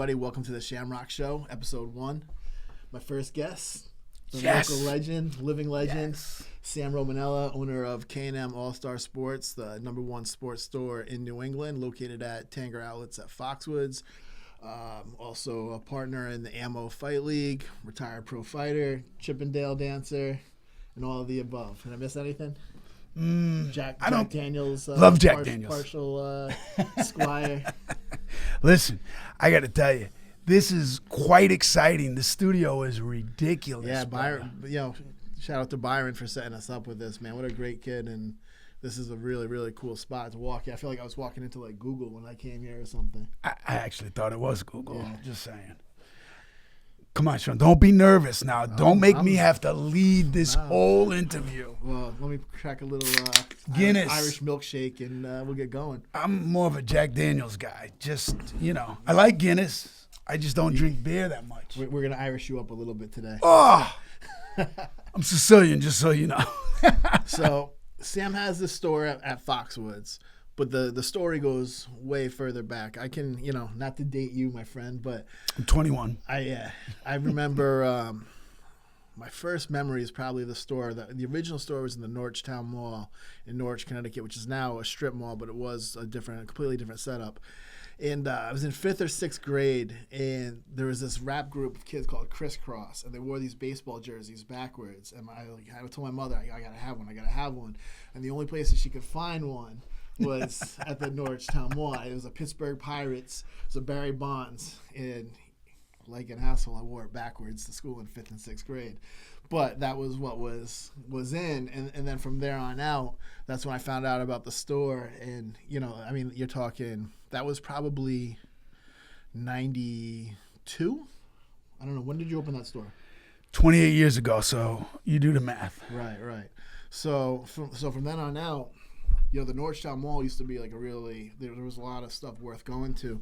everybody. Welcome to the Shamrock Show, episode 1. My first guest, the local legend, living legend, Sam Romanella, owner of K&M All-Star Sports, the #1 sports store in New England, located at Tanger Outlets at Foxwoods. Also a partner in the Ammo Fight League, retired pro fighter, Chippendale dancer, and all of the above. Did I miss anything? Jack Daniels. Love Jack Daniels. Partial Squire. Listen, I got to tell you, this is quite exciting. The studio is ridiculous. Yeah, Byron. Shout out to Byron for setting us up with this, man. What a great kid, and this is a really, really cool spot to walk. I feel like I was walking into like Google when I came here or something. I actually thought it was Google. Yeah. Just saying. Come on, Sean. Don't be nervous now. Don't make me have to lead this whole interview. Well, let me crack a little Guinness Irish milkshake, and we'll get going. I'm more of a Jack Daniels guy. Just, I like Guinness. I just don't drink beer that much. We're going to Irish you up a little bit today. Oh, I'm Sicilian, just so you know. So Sam has this store at Foxwoods. But the story goes way further back. I can, not to date you, my friend, but I'm 21. I remember my first memory is probably the store. The original store was in the Norrichtown Mall in Norwich, Connecticut, which is now a strip mall, but it was a completely different setup. And I was in 5th or 6th grade, and there was this rap group of kids called Crisscross, and they wore these baseball jerseys backwards. And I told my mother, I gotta have one. And the only place that she could find one was at the Norrichtown Mall. It was a Pittsburgh Pirates. It was a Barry Bonds. And like an asshole, I wore it backwards to school in 5th and 6th grade. But that was what was in. And then from there on out, that's when I found out about the store. And, you're talking, that was probably 92? I don't know. When did you open that store? 28 years ago, so you do the math. Right. So from then on out, the Norrichtown Mall used to be like there was a lot of stuff worth going to.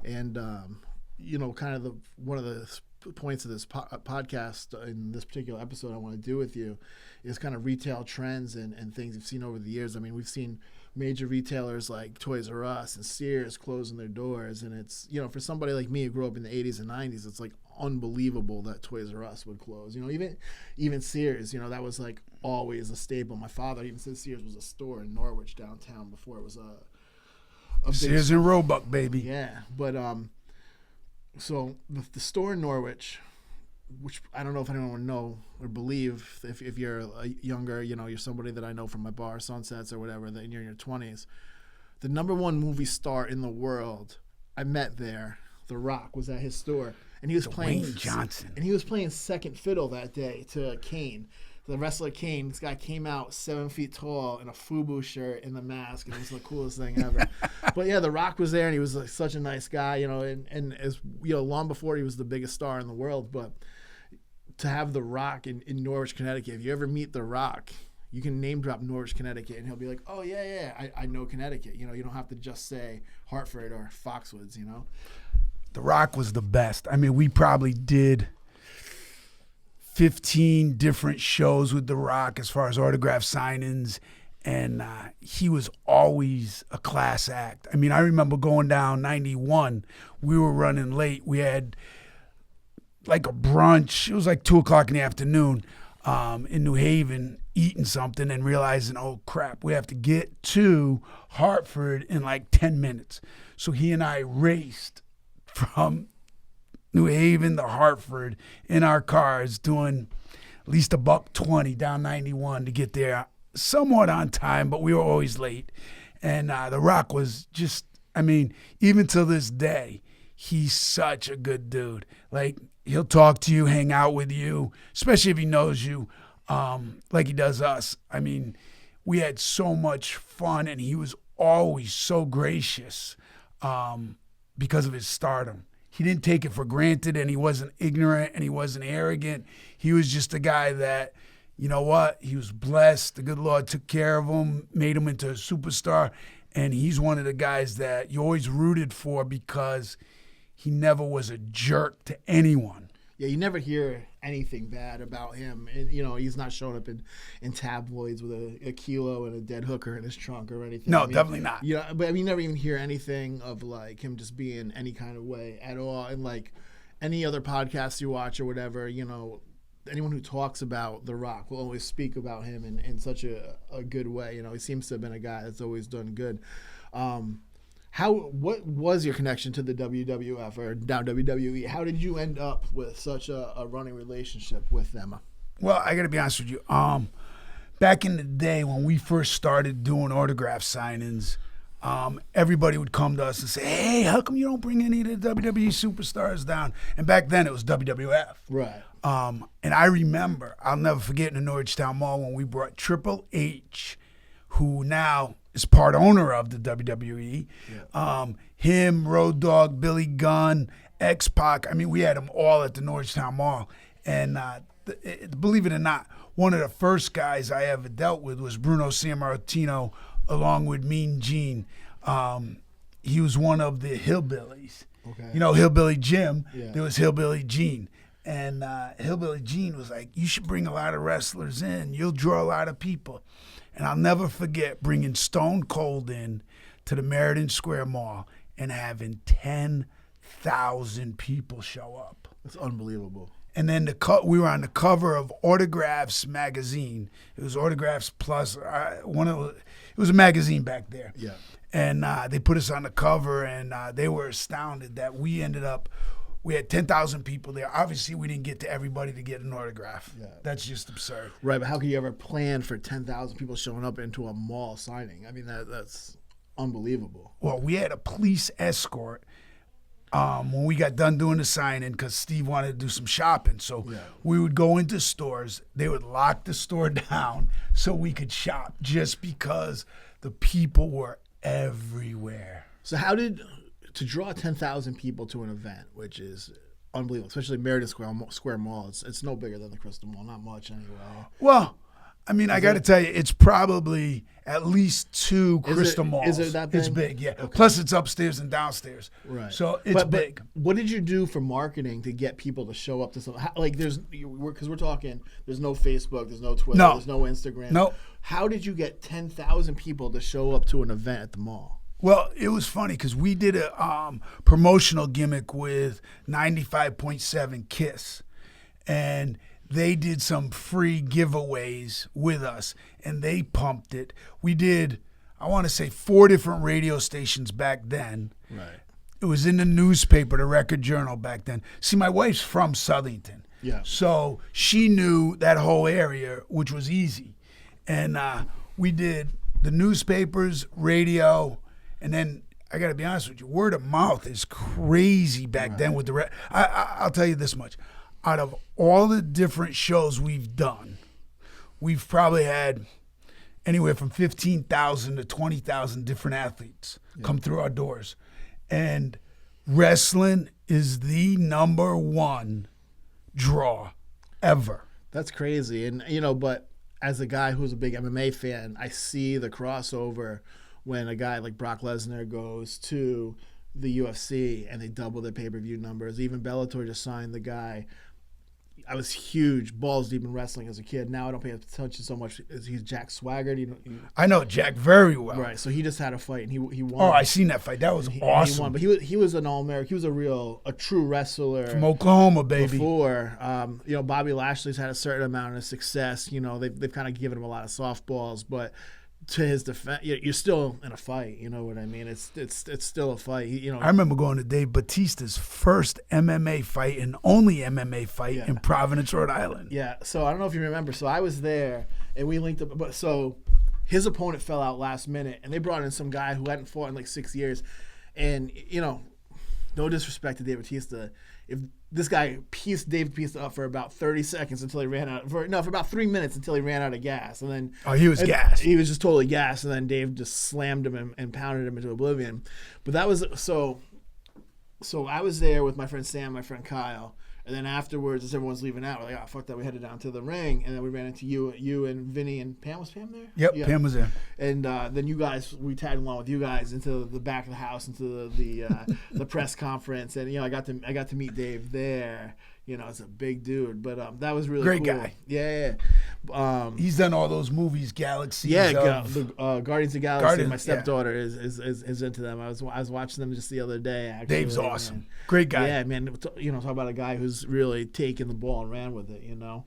And, kind of one of the points of this podcast in this particular episode I want to do with you is kind of retail trends and things you've seen over the years. I mean, we've seen major retailers like Toys R Us and Sears closing their doors. And it's, for somebody like me who grew up in the 80s and 90s, it's like unbelievable that Toys R Us would close. Even Sears, that was like always a staple. My father even said Sears was a store in Norwich downtown before it was a big Sears and Roebuck, baby. Yeah, but so the store in Norwich, which I don't know if anyone would know or believe, if you're younger, you're somebody that I know from my bar, Sunsets or whatever, that you're in your 20s. The #1 movie star in the world I met there, The Rock, was at his store. And he was playing Dwayne Johnson. And he was playing second fiddle that day to Kane. The wrestler Kane. This guy came out 7 feet tall in a FUBU shirt and the mask, and it was the coolest thing ever. But yeah, The Rock was there, and he was like such a nice guy, and as long before he was the biggest star in the world. But to have The Rock in Norwich, Connecticut, if you ever meet The Rock, you can name drop Norwich, Connecticut, and he'll be like, oh yeah, I know Connecticut. You don't have to just say Hartford or Foxwoods. The Rock was the best. I mean, we probably did 15 different shows with The Rock as far as autograph signings, and he was always a class act. I mean, I remember going down 91. We were running late. We had like a brunch. It was like 2 o'clock in the afternoon in New Haven, eating something and realizing, oh, crap, we have to get to Hartford in like 10 minutes. So he and I raced from New Haven to Hartford in our cars, doing at least $120 down 91 to get there somewhat on time, but we were always late. And The Rock was just, even to this day, he's such a good dude. Like, he'll talk to you, hang out with you, especially if he knows you, like he does us. I mean, we had so much fun, and he was always so gracious because of his stardom. He didn't take it for granted, and he wasn't ignorant, and he wasn't arrogant. He was just a guy that, you know what, he was blessed. The good Lord took care of him, made him into a superstar, and he's one of the guys that you always rooted for because he never was a jerk to anyone. Yeah, you never hear anything bad about him. And, he's not showing up in tabloids with a kilo and a dead hooker in his trunk or anything. No, definitely not. Yeah, but you never even hear anything of like him just being any kind of way at all. And like any other podcasts you watch or whatever, anyone who talks about The Rock will always speak about him in such a good way. He seems to have been a guy that's always done good. What was your connection to the WWF or now WWE? How did you end up with such a running relationship with them? Well, I got to be honest with you. Back in the day when we first started doing autograph signings, everybody would come to us and say, "Hey, how come you don't bring any of the WWE superstars down?" And back then it was WWF. Right. And I remember, I'll never forget in the Norristown Mall when we brought Triple H, who now is part owner of the WWE. Yeah. Him, Road Dogg, Billy Gunn, X-Pac. I mean, we had them all at the Norristown Mall. And believe it or not, one of the first guys I ever dealt with was Bruno Sammartino, along with Mean Gene. He was one of the Hillbillies. Okay. Hillbilly Jim, yeah. There was Hillbilly Gene. And Hillbilly Gene was like, "You should bring a lot of wrestlers in. You'll draw a lot of people." And I'll never forget bringing Stone Cold in to the Meriden Square Mall and having 10,000 people show up. That's unbelievable. And then we were on the cover of Autographs magazine. It was Autographs Plus. It was a magazine back there. Yeah. And they put us on the cover, and they were astounded that we had 10,000 people there. Obviously, we didn't get to everybody to get an autograph. Yeah. That's just absurd. Right, but how could you ever plan for 10,000 people showing up into a mall signing? I mean, that's unbelievable. Well, we had a police escort when we got done doing the signing because Steve wanted to do some shopping. So we would go into stores. They would lock the store down so we could shop just because the people were everywhere. So to draw 10,000 people to an event, which is unbelievable, especially Meriden Square Mall, it's no bigger than the Crystal Mall, not much anyway. Well, I mean, I got to tell you, it's probably at least 2 Crystal Malls. Is it that big? It's big, yeah. Okay. Plus, it's upstairs and downstairs. Right. So it's big. But what did you do for marketing to get people to show up to something? Because we're talking, there's no Facebook, there's no Twitter, there's no Instagram. No. How did you get 10,000 people to show up to an event at the mall? Well, it was funny because we did a promotional gimmick with 95.7 KISS, and they did some free giveaways with us, and they pumped it. We did, I want to say, 4 different radio stations back then. Right. It was in the newspaper, the Record Journal back then. See, my wife's from Southington. Yeah. So she knew that whole area, which was easy. And we did the newspapers, radio, and then I got to be honest with you, word of mouth is crazy back then with the I'll tell you this much. Out of all the different shows we've done, we've probably had anywhere from 15,000 to 20,000 different athletes come through our doors. And wrestling is the number 1 draw ever. That's crazy. And, but as a guy who's a big MMA fan, I see the crossover when a guy like Brock Lesnar goes to the UFC and they double their pay-per-view numbers. Even Bellator just signed the guy. I was huge, balls deep in wrestling as a kid. Now I don't pay attention so much. He's Jack Swagger. I know Jack very well. Right, so he just had a fight and he won. Oh, I seen that fight. That was awesome. He won, but he was an All-American. He was a true wrestler from Oklahoma, baby. Before, Bobby Lashley's had a certain amount of success. They've kind of given him a lot of softballs, but to his defense, you're still in a fight. You know what I mean? It's still a fight. I remember going to Dave Batista's first MMA fight and only MMA fight in Providence, Rhode Island. Yeah. So I don't know if you remember. So I was there and we linked up. But so his opponent fell out last minute, and they brought in some guy who hadn't fought in like 6 years, and no disrespect to Dave Batista. If this guy pieced Dave Batista up for about 30 seconds until he ran out, for about 3 minutes until he ran out of gas, and then he was gassed. He was just totally gassed, and then Dave just slammed him and pounded him into oblivion. But that was so. I was there with my friend Sam, my friend Kyle, and then afterwards, as everyone's leaving out, we're like, fuck that. We headed down to the ring, and then we ran into you and Vinny and Pam. Was Pam there? Yep, yeah. Pam was there. And then you guys, we tagged along with you guys into the back of the house, into the press conference, and I got to meet Dave there. You know, it's a big dude, but that was really Great cool. guy. Yeah. He's done all those movies, Galaxies. The Guardians of the Galaxy. My yeah. stepdaughter is into them. I was watching them just the other day. Actually, Dave's awesome. man. Great guy. Yeah, man. You know, talk about a guy who's really taken the ball and ran with it. You know.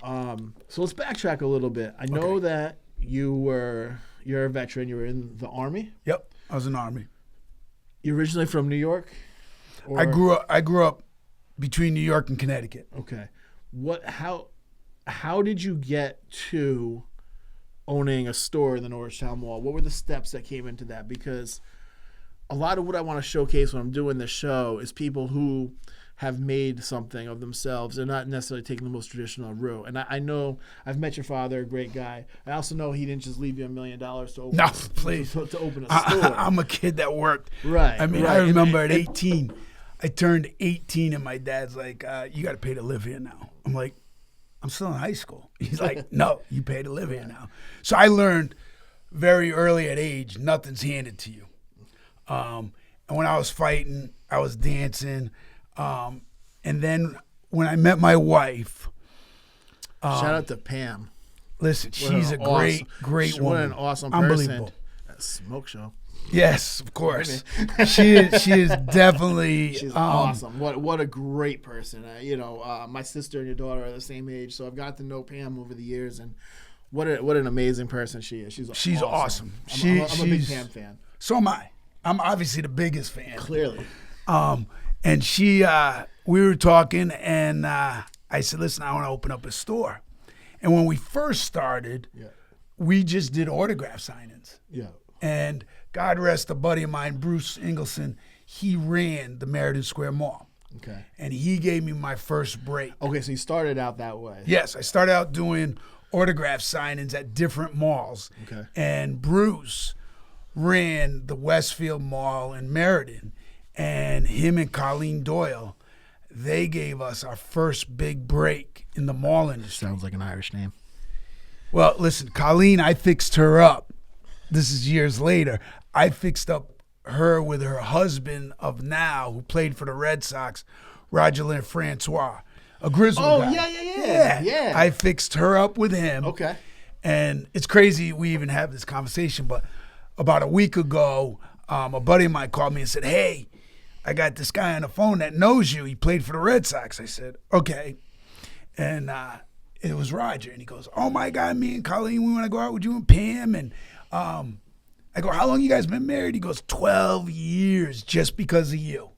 So let's backtrack a little bit. I know that you're a veteran. You were in the Army. Yep, I was in the Army. You're originally from New York. I grew up between New York and Connecticut. Okay. How did you get to owning a store in the Norristown Mall? What were the steps that came into that? Because a lot of what I want to showcase when I'm doing this show is people who have made something of themselves. They're not necessarily taking the most traditional route. And I know I've met your father, a great guy. I also know he didn't just leave you $1 million to open. No, please. To open a store. I'm a kid that worked. Right. I mean, right. I remember at 18, I turned 18 and my dad's like, you got to pay to live here now. I'm like, I'm still in high school. He's like, no, you pay to live here now. So I learned very early at age, nothing's handed to you. And when I was fighting, I was dancing. And then when I met my wife. Shout out to Pam. Listen, she's a great woman. What an awesome person. Unbelievable. That smoke show. Yes, of course. she is definitely She's awesome. What a great person. My sister and your daughter are the same age, so I've got to know Pam over the years, and what an amazing person she is. She's awesome. I'm a big Pam fan. So am I. I'm obviously the biggest fan. Clearly. And she, we were talking, and I said, listen, I want to open up a store. And when we first started, we just did autograph signings. Yeah. And God rest a buddy of mine, Bruce Ingleson, he ran the Meriden Square Mall. Okay. And he gave me my first break. Okay, so you started out that way. Yes, I started out doing autograph signings at different malls. Okay. And Bruce ran the Westfield Mall in Meriden. And him and Colleen Doyle, they gave us our first big break in the mall industry. Sounds like an Irish name. Well, listen, Colleen, I fixed her up. This is years later. I fixed up her with her husband of now, who played for the Red Sox, Roger Francois, a Grizzly guy. Yeah. I fixed her up with him. Okay. And it's crazy we even have this conversation, but about a week ago, a buddy of mine called me and said, hey, I got this guy on the phone that knows you. He played for the Red Sox. I said, okay. And it was Roger. And he goes, oh, my God, me and Colleen, we want to go out with you and Pam. And I go, how long you guys been married? He goes, 12 years just because of you.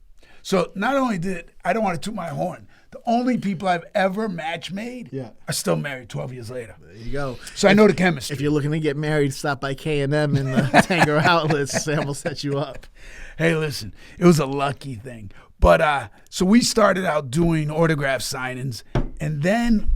So not only I don't want to toot my horn, the only people I've ever match made are still married 12 years later. There you go. So I know the chemistry. If you're looking to get married, stop by K&M in the Tanger Outlets. Sam will set you up. Hey, listen, it was a lucky thing. But so we started out doing autograph signings, and then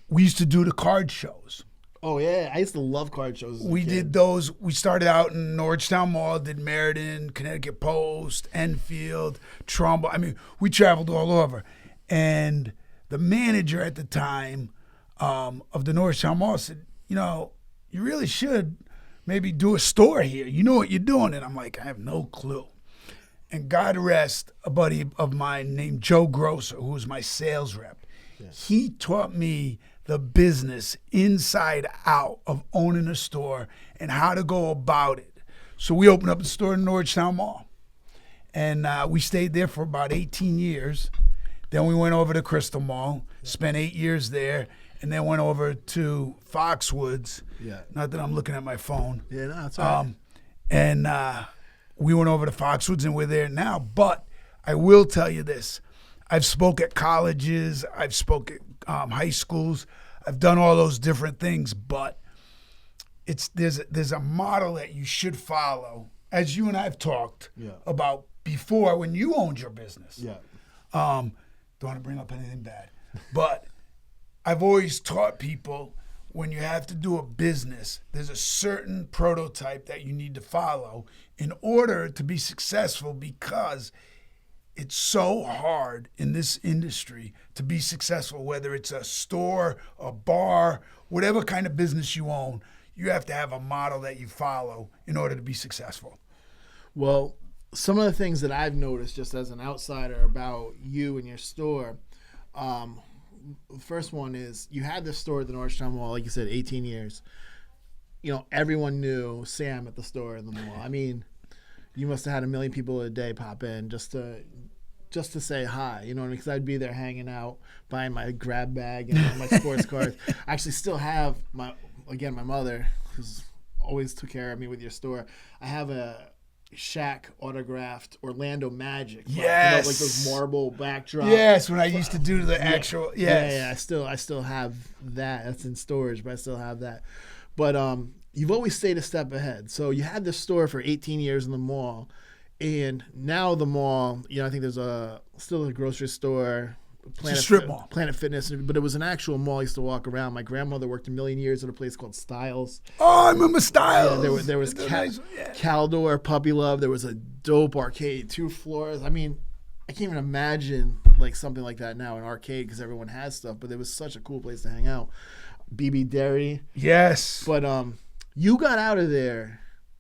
we used to do the card shows. Oh, yeah. I used to love card shows. We did those. We started out in Norristown Mall, did Meriden, Connecticut Post, Enfield, Trumbull. I mean, we traveled all over. And the manager at the time of the Norristown Mall said, you really should maybe do a store here. You know what you're doing. And I'm like, I have no clue. And God rest a buddy of mine named Joe Grosser, who was my sales rep. Yeah. He taught me the business inside out of owning a store and how to go about it. So we opened up a store in Norristown Mall. And we stayed there for about 18 years. Then we went over to Crystal Mall, spent 8 years there, and then went over to Foxwoods. Yeah. Not that I'm looking at my phone. Yeah, no, that's all right. And we went over to Foxwoods, and we're there now. But I will tell you this. I've spoke at colleges. I've spoke at high schools. I've done all those different things. But there's a model that you should follow, as you and I have talked about before when you owned your business. Yeah. Don't want to bring up anything bad. But I've always taught people when you have to do a business, there's a certain prototype that you need to follow in order to be successful, because it's so hard in this industry to be successful, whether it's a store, a bar, whatever kind of business you own. You have to have a model that you follow in order to be successful. Well, some of the things that I've noticed just as an outsider about you and your store. The first one is you had this store at the Norristown Mall, like you said, 18 years. Everyone knew Sam at the store in the mall. I mean, you must have had 1 million people a day pop in just to say hi. You know what I mean? Because I'd be there hanging out, buying my grab bag and my sports cards. I actually still have my mother, who's always took care of me with your store. I have a Shaq autographed Orlando Magic. Yes. Like those marble backdrops. Yes, when I used to do the actual. Yes. Yeah. I still have that. That's in storage, but I still have that. But you've always stayed a step ahead. So you had this store for 18 years in the mall, and now the mall. I think there's still a grocery store. It's a strip mall. Planet Fitness, but it was an actual mall. I used to walk around. My grandmother worked a million years at a place called Styles. Oh, I remember Styles. Yeah, there was Caldor, Puppy Love. There was a dope arcade, 2 floors. I mean, I can't even imagine like something like that now, an arcade, because everyone has stuff. But it was such a cool place to hang out. BB Dairy. Yes. But you got out of there.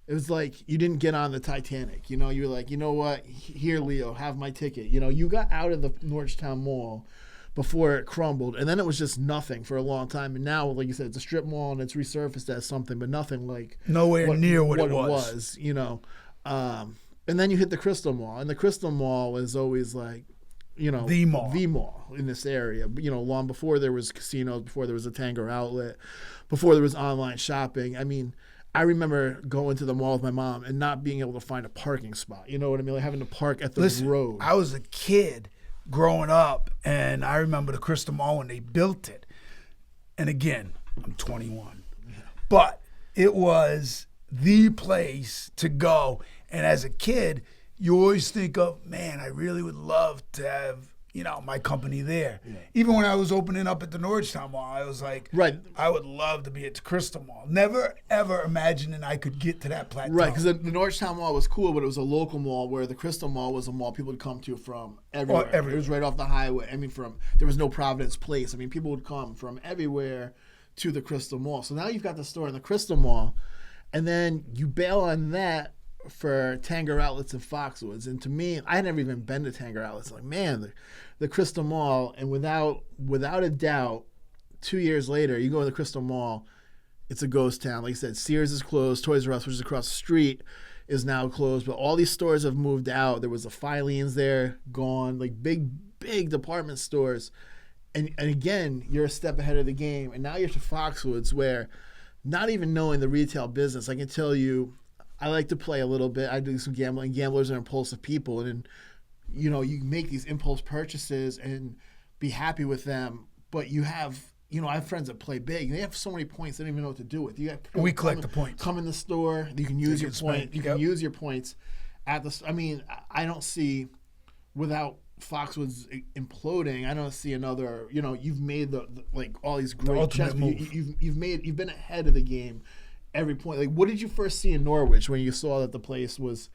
It was like you didn't get on the Titanic. You were like, you know what? Here, Leo, have my ticket. You got out of the Norristown Mall before it crumbled, and then it was just nothing for a long time. And now, like you said, it's a strip mall and it's resurfaced as something, but nothing like nowhere near what it was. And then you hit the Crystal Mall, and the Crystal Mall is always like, the mall in this area. Long before there was casinos, before there was a Tanger outlet, before there was online shopping. I mean, I remember going to the mall with my mom and not being able to find a parking spot. You know what I mean? Like having to park at the road. I was a kid growing up, and I remember the Crystal Mall when they built it. And again, I'm 21. But it was the place to go. And as a kid, you always think of, man, I really would love to have, my company there. Yeah. Even when I was opening up at the Norristown Mall, I was like, right, I would love to be at the Crystal Mall. Never, ever imagining I could get to that plateau. Right, because the Norristown Mall was cool, but it was a local mall, where the Crystal Mall was a mall people would come to from everywhere. It was right off the highway. I mean, there was no Providence Place. I mean, people would come from everywhere to the Crystal Mall. So now you've got the store in the Crystal Mall, and then you bail on that for Tanger Outlets and Foxwoods. And to me, I had never even been to Tanger Outlets. Like, man, the Crystal Mall, and without a doubt, 2 years later, you go to the Crystal Mall, it's a ghost town. Like you said, Sears is closed. Toys R Us, which is across the street, is now closed. But all these stores have moved out. There was a Filene's there, gone. Like big department stores. And again, you're a step ahead of the game. And now you're to Foxwoods, where not even knowing the retail business, I can tell you, I like to play a little bit. I do some gambling. Gamblers are impulsive people. And you make these impulse purchases and be happy with them. But you have, I have friends that play big. And they have so many points they don't even know what to do with. We collect the points. Come in the store. You can use your point. You can use your points at the. I mean, I don't see, without Foxwoods imploding, I don't see another. You've made the like all these great chess. You've been ahead of the game. Every point. Like, what did you first see in Norwich when you saw that the place was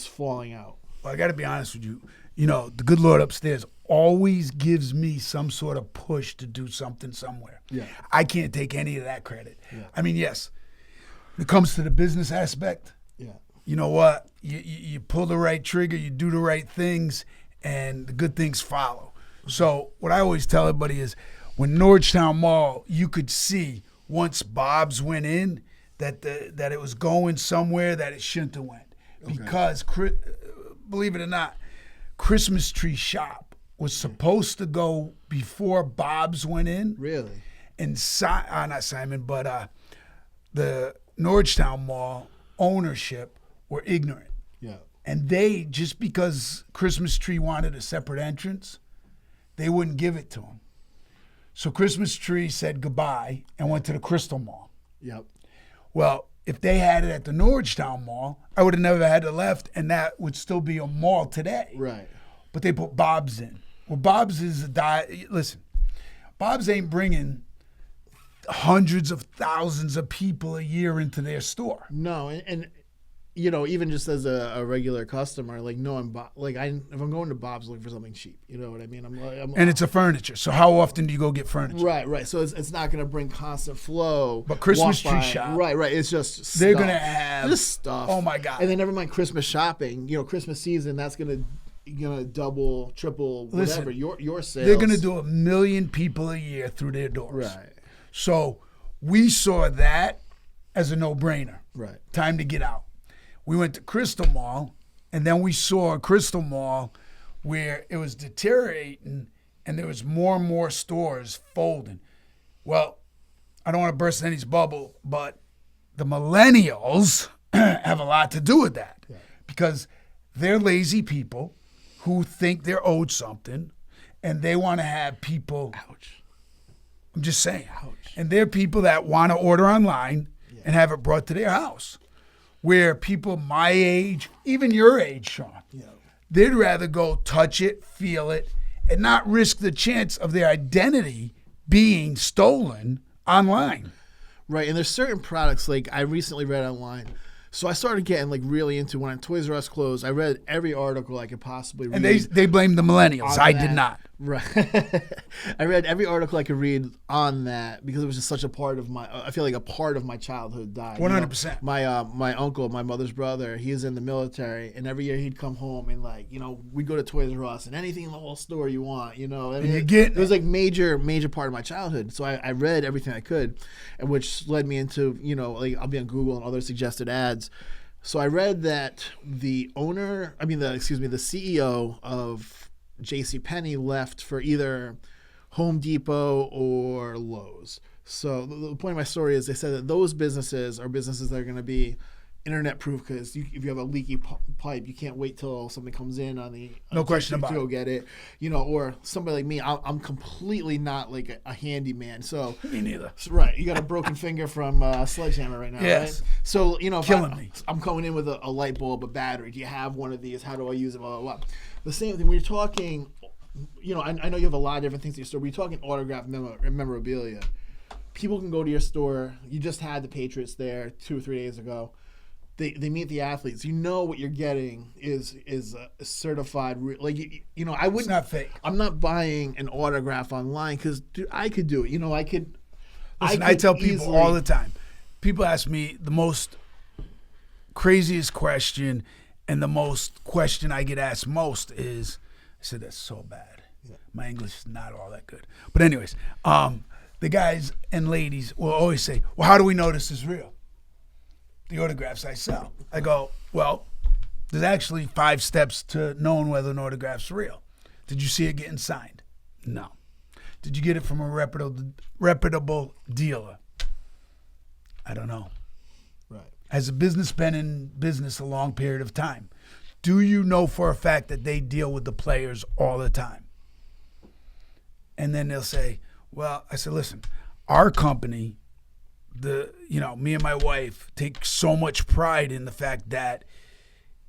falling out? Well, I got to be honest with you. The good Lord upstairs always gives me some sort of push to do something somewhere. Yeah. I can't take any of that credit. Yeah. I mean, yes, when it comes to the business aspect, you know what? You pull the right trigger, you do the right things, and the good things follow. So what I always tell everybody is, when Norristown Mall, you could see once Bob's went in that it was going somewhere that it shouldn't have went. Okay. Because, believe it or not, Christmas Tree Shop was supposed to go before Bob's went in. Really? And not Simon, but the Norristown Mall ownership were ignorant. Yeah. And they, just because Christmas Tree wanted a separate entrance, they wouldn't give it to them. So Christmas Tree said goodbye and went to the Crystal Mall. Yep. Well, if they had it at the Norristown Mall, I would have never had it left, and that would still be a mall today. Right. But they put Bob's in. Well, Bob's is listen, Bob's ain't bringing hundreds of thousands of people a year into their store. No, and even just as a regular customer, like knowing if I'm going to Bob's looking for something cheap, you know what I mean? And it's a furniture. So how often do you go get furniture? Right. So it's not going to bring constant flow. But Christmas tree shop. Right. It's just stuff. They're going to have just stuff. Oh my God. And then never mind Christmas shopping. Christmas season, that's going to double, triple, whatever your sales. They're going to do 1 million people a year through their doors. Right. So we saw that as a no-brainer. Right. Time to get out. We went to Crystal Mall, and then we saw Crystal Mall where it was deteriorating and there was more and more stores folding. Well, I don't want to burst anybody's bubble, but the millennials have a lot to do with that because they're lazy people who think they're owed something, and they want to have people. Ouch. I'm just saying. Ouch. And they're people that want to order online and have it brought to their house. Where people my age, even your age, Sean, they'd rather go touch it, feel it, and not risk the chance of their identity being stolen online. Right, and there's certain products, like I recently read online. So I started getting really into when Toys R Us closed. I read every article I could possibly read. And they blamed the millennials. I did not. Right. I read every article I could read on that because it was just such a part of I feel like a part of my childhood died. 100%. My uncle, my mother's brother, he is in the military, and every year he'd come home and we'd go to Toys R Us and anything in the whole store you want, I mean, it was major part of my childhood. So I read everything I could, and which led me into, I'll be on Google and other suggested ads. So I read that the CEO of JCPenney left for either Home Depot or Lowe's. So the point of my story is they said that those businesses are businesses that are going to be internet proof because if you have a leaky pipe, you can't wait till something comes in on the no question about to go get it. Or somebody like me, I'm completely not like a handyman. So me neither. Right, you got a broken finger from Sledgehammer right now, yes. right? So killing me. I'm coming in with a light bulb, a battery. Do you have one of these? How do I use it? Blah blah blah. The same thing when you're talking. I know you have a lot of different things at your store. When you're talking autographed memorabilia, people can go to your store. You just had the Patriots there 2 or 3 days ago. They meet the athletes. What you're getting is a certified. I wouldn't. It's not fake. I'm not buying an autograph online because I could do it. I could. Listen, I tell people all the time. People ask me the most craziest question, and the most question I get asked most is, I said, that's so bad. Yeah. My English is not all that good. But anyways, the guys and ladies will always say, well, how do we know this is real? The autographs I sell. I go, well, there's actually 5 steps to knowing whether an autograph's real. Did you see it getting signed? No. Did you get it from a reputable dealer? I don't know. Right. Has a business been in business a long period of time? Do you know for a fact that they deal with the players all the time? And then they'll say, well, I said, listen, our company, me and my wife take so much pride in the fact that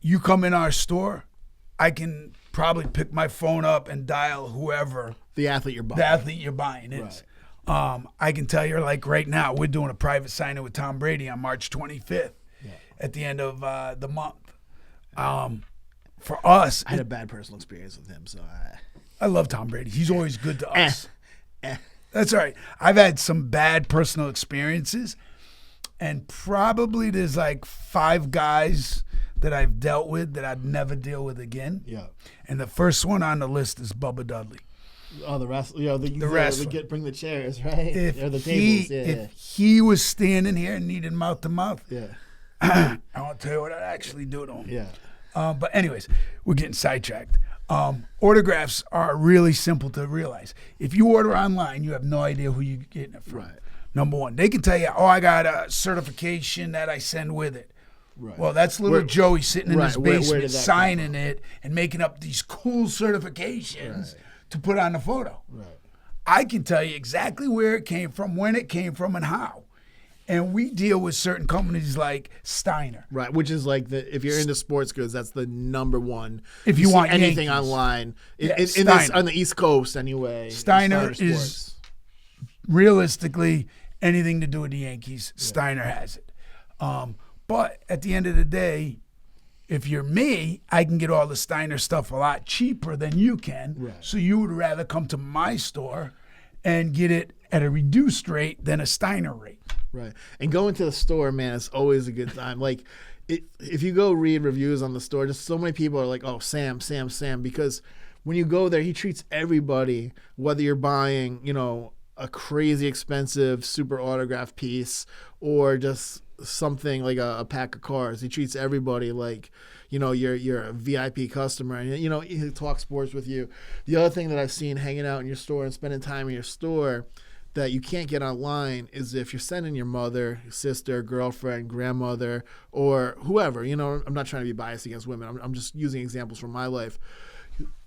you come in our store, I can probably pick my phone up and dial whoever the athlete you're buying is. Right. I can tell you, like right now, we're doing a private signing with Tom Brady on March 25th at the end of the month. For us, I had a bad personal experience with him, so I love Tom Brady. He's always good to us. That's all right. I've had some bad personal experiences, and probably there's like 5 guys that I've dealt with that I'd never deal with again. Yeah. And the first one on the list is Bubba Dudley. Oh, the rest, the rest. Bring the chairs, right? Or the tables. If he was standing here and needed mouth to mouth, I won't tell you what I'd actually do to him. Yeah. But anyways, we're getting sidetracked. Autographs are really simple to realize. If you order online, you have no idea who you're getting it from. Right. Number one, they can tell you, I got a certification that I send with it. Right. Well, that's little Joey sitting in his basement where signing it and making up these cool certifications to put on the photo. Right. I can tell you exactly where it came from, when it came from, and how. And we deal with certain companies like Steiner. Right, which is like if you're into sports goods, that's the number one. If you want anything Yankees online, on the East Coast anyway. Steiner is realistically anything to do with the Yankees. Steiner has it. But at the end of the day, if you're me, I can get all the Steiner stuff a lot cheaper than you can. Right. So you would rather come to my store and get it at a reduced rate than a Steiner rate. Right. And going to the store, man, it's always a good time. Like, if you go read reviews on the store, just so many people are like, oh, Sam, because when you go there, he treats everybody, whether you're buying, a crazy expensive super autographed piece or just something like a pack of cards. He treats everybody like, you're a VIP customer, and he talks sports with you. The other thing that I've seen hanging out in your store and spending time in your store that you can't get online is if you're sending your mother, sister, girlfriend, grandmother, or whoever. I'm not trying to be biased against women. I'm just using examples from my life.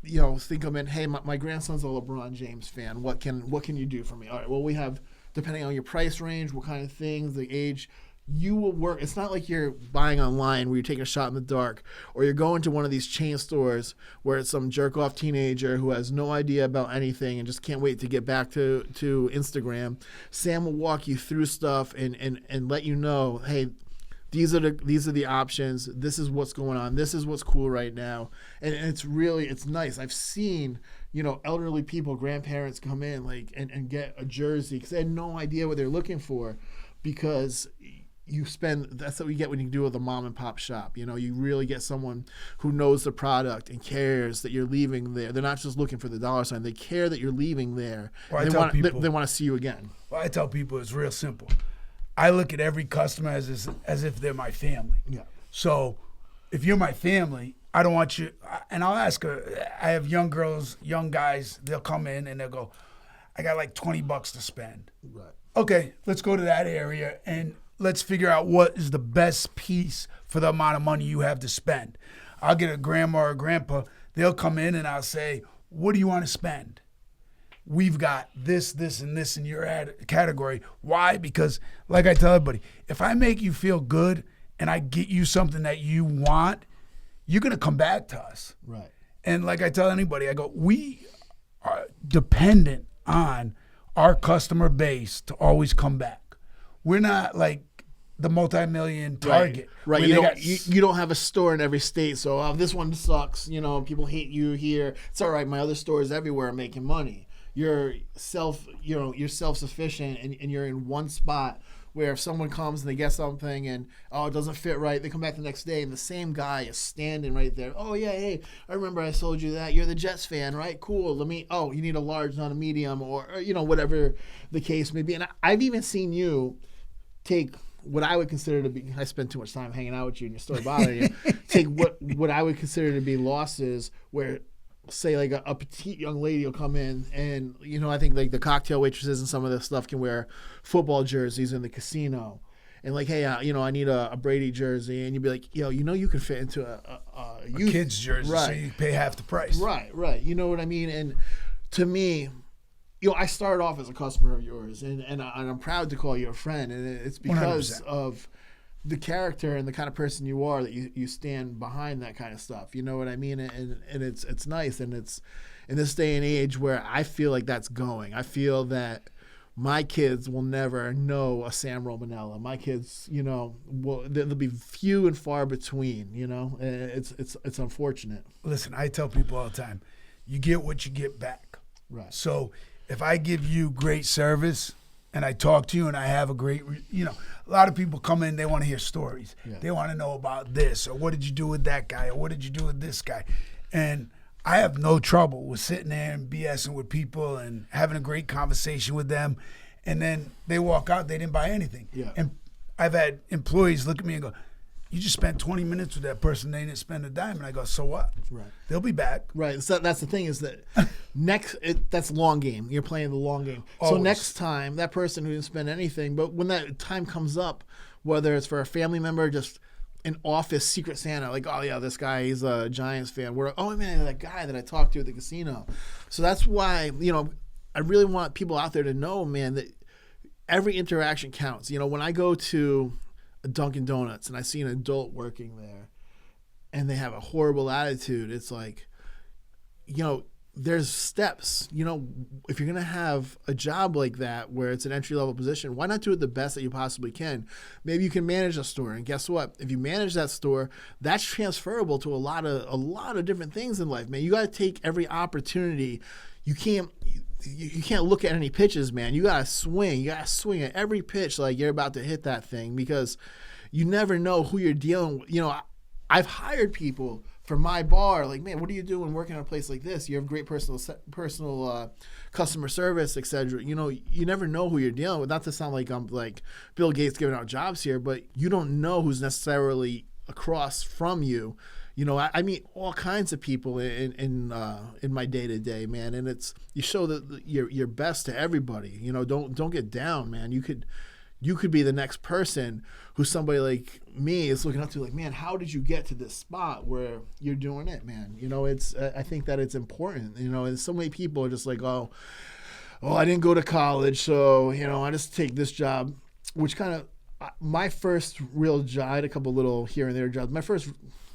Think of it, hey, my grandson's a LeBron James fan. What can you do for me? All right, well, we have, depending on your price range, what kind of things, the age, you will work. It's not like you're buying online where you're taking a shot in the dark, or you're going to one of these chain stores where it's some jerk-off teenager who has no idea about anything and just can't wait to get back to Instagram. Sam will walk you through stuff and let you know, hey, these are the options. This is what's going on. This is what's cool right now. And it's nice. I've seen, elderly people, grandparents come in and get a jersey because they had no idea what they're looking for, because that's what you get when you do with a mom and pop shop. You really get someone who knows the product and cares that you're leaving there. They're not just looking for the dollar sign. They care that you're leaving there. Well, they want to see you again. Well, I tell people it's real simple. I look at every customer as if they're my family. Yeah. So if you're my family, I don't want you, and I'll ask her, I have young girls, young guys, they'll come in and they'll go, I got like $20 to spend. Right. Okay, let's go to that area and let's figure out what is the best piece for the amount of money you have to spend. I'll get a grandma or a grandpa, they'll come in and I'll say, what do you want to spend? We've got this, and this in your category. Why? Because, like I tell everybody, if I make you feel good and I get you something that you want, you're going to come back to us. Right. And like I tell anybody, I go, we are dependent on our customer base to always come back. We're not like the multi-million Target. Right. You don't have a store in every state, so this one sucks. People hate you here. It's all right. My other stores everywhere are making money. You're self-sufficient, and you're in one spot where if someone comes and they get something and it doesn't fit right, they come back the next day and the same guy is standing right there. Oh yeah, hey, I remember I sold you that. You're the Jets fan, right? Cool. You need a large, not a medium, or whatever the case may be. And I've even seen you take what I would consider to be, I spend too much time hanging out with you in your store bothering you, take what I would consider to be losses where, say, like a petite young lady will come in and, I think like the cocktail waitresses and some of this stuff can wear football jerseys in the casino. And like, hey, I need a Brady jersey. And you'd be like, you can fit into a kid's jersey, right, so you pay half the price. Right. You know what I mean? And to me, I started off as a customer of yours, and I'm proud to call you a friend. And it's because 100%. Of the character and the kind of person you are that you stand behind that kind of stuff. You know what I mean? And it's nice. And it's in this day and age where I feel like that's going. I feel that my kids will never know a Sam Romanella. My kids, they'll be few and far between, it's unfortunate. Listen, I tell people all the time, you get what you get back. Right. So if I give you great service and I talk to you and I have a great, a lot of people come in, they want to hear stories. Yeah. They want to know about this, or what did you do with that guy, or what did you do with this guy? And I have no trouble with sitting there and BSing with people and having a great conversation with them. And then they walk out, they didn't buy anything. Yeah. And I've had employees look at me and go, you just spent 20 minutes with that person, they didn't spend a dime. And I go, so what? Right. They'll be back. Right. So that's the thing is that that's long game. You're playing the long game. Always. So next time, that person who didn't spend anything, but when that time comes up, whether it's for a family member, just an office secret Santa, like, oh yeah, this guy, he's a Giants fan. We're, oh man, that guy that I talked to at the casino. So that's why, I really want people out there to know, man, that every interaction counts. When I go to a Dunkin' Donuts and I see an adult working there and they have a horrible attitude, it's like, there's steps. You know, if you're going to have a job like that where it's an entry-level position, why not do it the best that you possibly can? Maybe you can manage a store, and guess what? If you manage that store, that's transferable to a lot of different things in life, man. You got to take every opportunity. You can't look at any pitches, man. You got to swing. You got to swing at every pitch like you're about to hit that thing, because you never know who you're dealing with. You know, I've hired people for my bar, like, man, what are you doing working at a place like this? You have great personal customer service, etc. You know, you never know who you're dealing with. Not to sound like I'm like Bill Gates giving out jobs here, but you don't know who's necessarily across from you. You know, I meet all kinds of people in my day to day, man, and you show that your best to everybody. You know, don't get down, man. You could be the next person who somebody like me is looking up to, like, man, how did you get to this spot where you're doing it, man? You know, I think that it's important, you know, and so many people are just like, oh, I didn't go to college, so, you know, I just take this job, which kind of, my first real job, I had a couple little here and there jobs. My first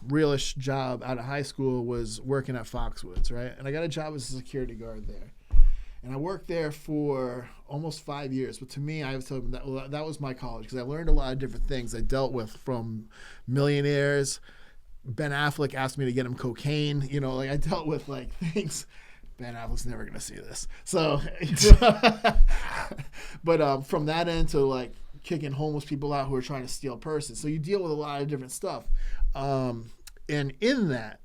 realish job out of high school was working at Foxwoods, right? And I got a job as a security guard there. And I worked there for almost 5 years. But to me, I was telling them that was my college, because I learned a lot of different things. I dealt with from millionaires. Ben Affleck asked me to get him cocaine. You know, like, I dealt with like things. Ben Affleck's never going to see this. So, but from that end to like kicking homeless people out who are trying to steal purses. So you deal with a lot of different stuff. And in that,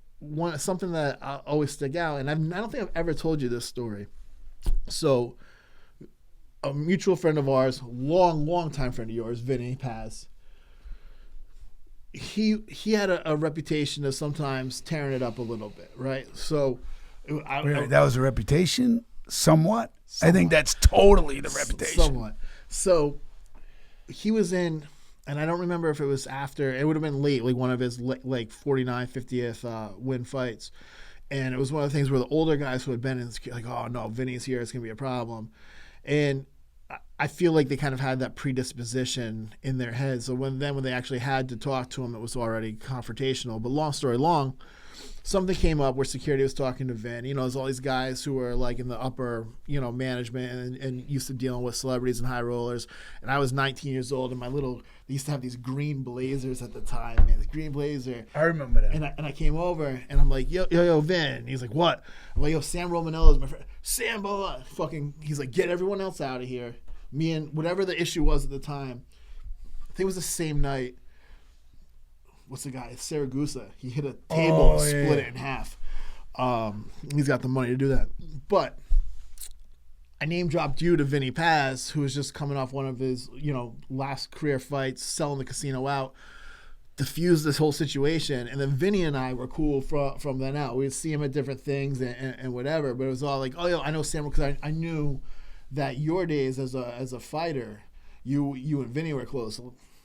something that I always stick out, and I don't think I've ever told you this story. So a mutual friend of ours, long time friend of yours, Vinnie Paz, he had a reputation of sometimes tearing it up a little bit, right? So that was a reputation? Somewhat? I think that's totally the reputation. Somewhat. So he was in, and I don't remember if it was after, it would have been late, like one of his like 49th, 50th win fights. And it was one of the things where the older guys who had been in, like, oh, no, Vinny's here, it's going to be a problem. And I feel like they kind of had that predisposition in their head. So when they actually had to talk to him, it was already confrontational. But long story long, something came up where security was talking to Vin. You know, there's all these guys who are like in the upper, you know, management and used to dealing with celebrities and high rollers. And I was 19 years old, and they used to have these green blazers at the time, man. This green blazer. I remember that. And I came over, and I'm like, yo, Vin. And he's like, what? I'm like, yo, Sam Romanella is my friend. Sam, blah, blah. Fucking, he's like, get everyone else out of here. Me and whatever the issue was at the time, I think it was the same night. What's the guy? It's Saragusa. He hit a table and split it in half. He's got the money to do that. But I name dropped you to Vinnie Paz, who was just coming off one of his, you know, last career fights, selling the casino out, diffused this whole situation. And then Vinny and I were cool from then out. We'd see him at different things and whatever. But it was all like, oh, yeah, I know Sam, because I knew that your days as a fighter, you and Vinny were close.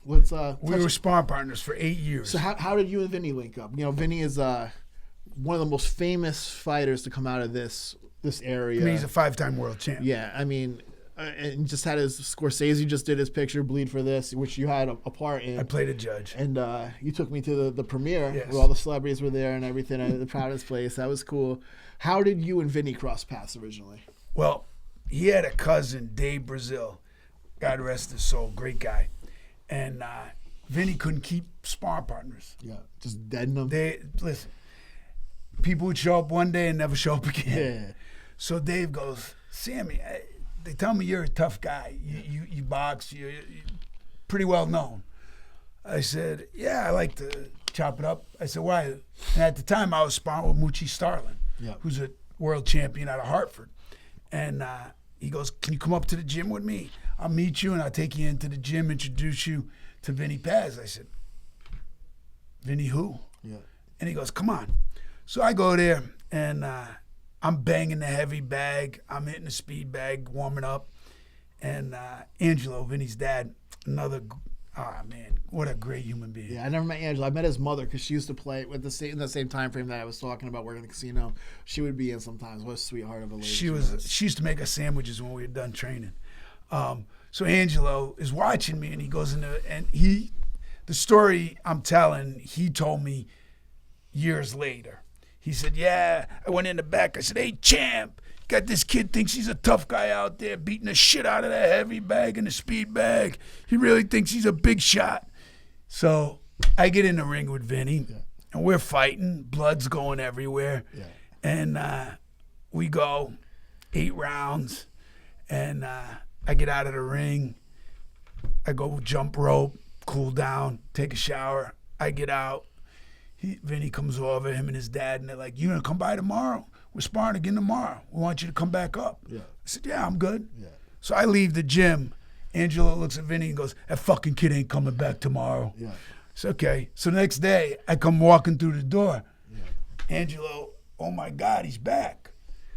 Let's we were sparring partners for 8 years. So how did you and Vinny link up? You know, Vinny is one of the most famous fighters to come out of this area. I mean, he's a 5-time world champ. Yeah, I mean, and just had his Scorsese just did his picture, Bleed for This, which you had a part in. I played a judge. And you took me to the premiere, yes, where all the celebrities were there and everything at the Proudest place. That was cool. How did you and Vinny cross paths originally? Well, he had a cousin, Dave Brazil. God rest his soul, great guy. And Vinny couldn't keep sparring partners. Yeah, just deaden them. Listen, people would show up one day and never show up again. Yeah. So Dave goes, Sammy, they tell me you're a tough guy. You box. You're pretty well known. I said, yeah, I like to chop it up. I said, why? And at the time, I was sparring with Moochie Starlin, who's a world champion out of Hartford. And he goes, can you come up to the gym with me? I'll meet you and I'll take you into the gym, introduce you to Vinnie Paz. I said, Vinnie who? Yeah. And he goes, come on. So I go there and I'm banging the heavy bag. I'm hitting the speed bag, warming up. And Angelo, Vinny's dad, man, what a great human being. Yeah, I never met Angela. I met his mother because she used to play with in the same time frame that I was talking about working in the casino. She would be in sometimes. What a sweetheart of a lady. She used to make us sandwiches when we were done training. So Angelo is watching me, and he goes into, and the story I'm telling, he told me years later. He said, yeah. I went in the back. I said, hey, champ, got this kid thinks he's a tough guy out there beating the shit out of that heavy bag and the speed bag. He really thinks he's a big shot. So I get in the ring with Vinny, and we're fighting. Blood's going everywhere. Yeah. And we go 8 rounds, and I get out of the ring. I go jump rope, cool down, take a shower. I get out. Vinny comes over, him and his dad, and they're like, you gonna come by tomorrow? We're sparring again tomorrow. We want you to come back up. Yeah. I said, yeah, I'm good. Yeah. So I leave the gym. Angelo looks at Vinny and goes, that fucking kid ain't coming back tomorrow. Yeah. It's okay. So the next day, I come walking through the door. Yeah. Angelo, oh my God, he's back.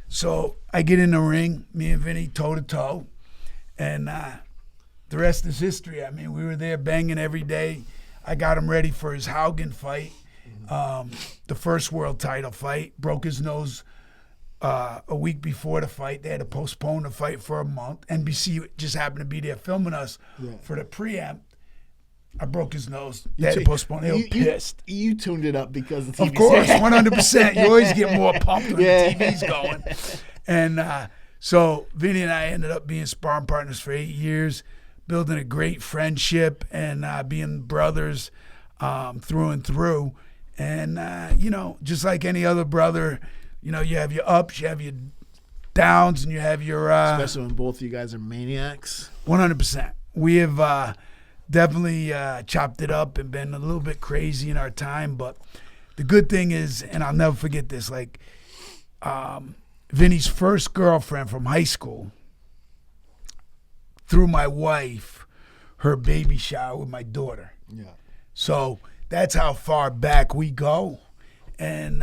So I get in the ring, me and Vinny toe to toe, and the rest is history. I mean, we were there banging every day. I got him ready for his Haugen fight. The first world title fight, broke his nose a week before the fight. They had to postpone the fight for a month. NBC just happened to be there filming us for the preamp. I broke his nose. They had to postpone. They were pissed. You tuned it up because the TV. Of course, 100%. You always get more pumped when the TV's going. And so Vinny and I ended up being sparring partners for 8 years, building a great friendship and being brothers through and through. And, just like any other brother, you have your ups, you have your downs, and you have your... Especially when both of you guys are maniacs. 100%. We have definitely chopped it up and been a little bit crazy in our time. But the good thing is, and I'll never forget this, like Vinny's first girlfriend from high school, through my wife, her baby shower with my daughter. Yeah. So... that's how far back we go. And,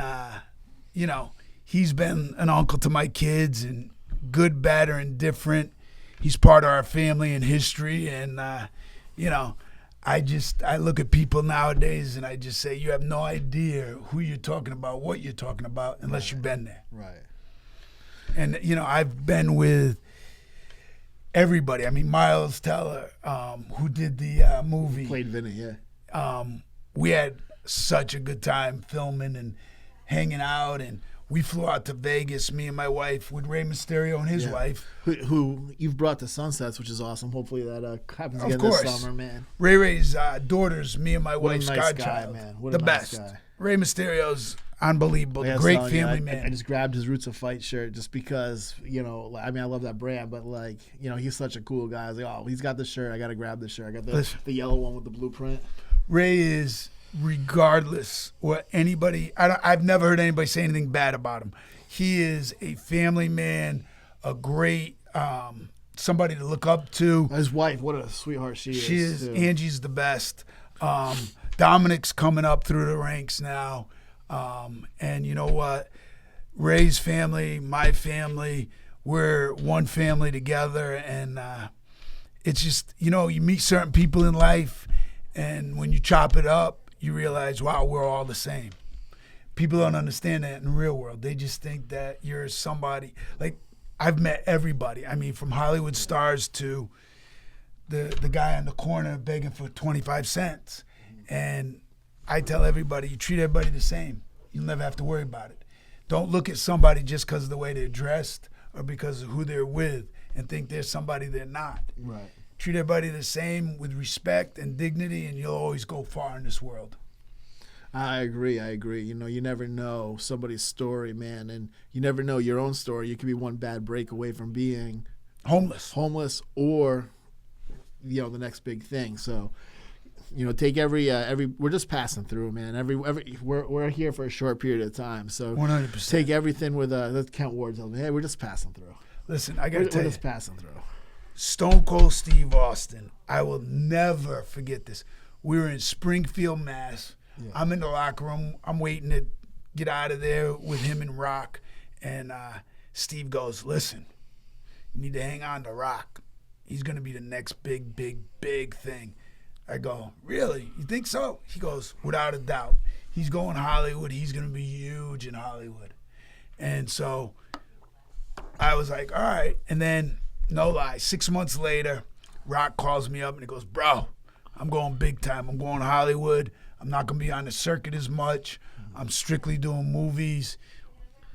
he's been an uncle to my kids, and good, bad, or indifferent. He's part of our family and history. And, I look at people nowadays and I just say, you have no idea who you're talking about, what you're talking about, unless you've been there. Right. And, I've been with everybody. I mean, Miles Teller, who did the movie. Played Vinny, yeah. We had such a good time filming and hanging out, and we flew out to Vegas, me and my wife, with Rey Mysterio and his wife. Who you've brought to Sunsets, which is awesome. Hopefully that happens again this summer, man. Ray's daughters, me and my wife's nice godchild. Guy, man. What the a best. Nice guy. Rey Mysterio's unbelievable. Great family man. I just grabbed his Roots of Fight shirt just because, I love that brand, but he's such a cool guy. I was like, oh, he's got the shirt. I got to grab the shirt. I got the yellow one with the blueprint. Ray is, regardless what anybody, I've never heard anybody say anything bad about him. He is a family man, a great somebody to look up to. His wife, what a sweetheart she is. She is. Too. Angie's the best. Dominic's coming up through the ranks now. And you know what? Ray's family, my family, we're one family together. And it's just, you meet certain people in life, and when you chop it up, you realize, wow, we're all the same. People don't understand that in the real world. They just think that you're somebody. Like, I've met everybody. I mean, from Hollywood stars to the guy on the corner begging for 25 cents. And I tell everybody, you treat everybody the same. You'll never have to worry about it. Don't look at somebody just because of the way they're dressed or because of who they're with and think they're somebody they're not. Right. Treat everybody the same with respect and dignity, and you'll always go far in this world. I agree. You never know somebody's story, man, and you never know your own story. You could be one bad break away from being homeless, or the next big thing. So, take every. We're just passing through, man. We're here for a short period of time. So 100%. Take everything with let's count words. Hey, we're just passing through. Listen, I gotta tell you, we're just passing through. Stone Cold Steve Austin. I will never forget this. We were in Springfield, Mass. Yeah. I'm in the locker room. I'm waiting to get out of there with him and Rock. And Steve goes, listen, you need to hang on to Rock. He's going to be the next big, big, big thing. I go, really? You think so? He goes, without a doubt. He's going Hollywood. He's going to be huge in Hollywood. And so I was like, all right. And then, no lie, 6 months later, Rock calls me up and he goes, bro, I'm going big time. I'm going to Hollywood. I'm not going to be on the circuit as much. I'm strictly doing movies.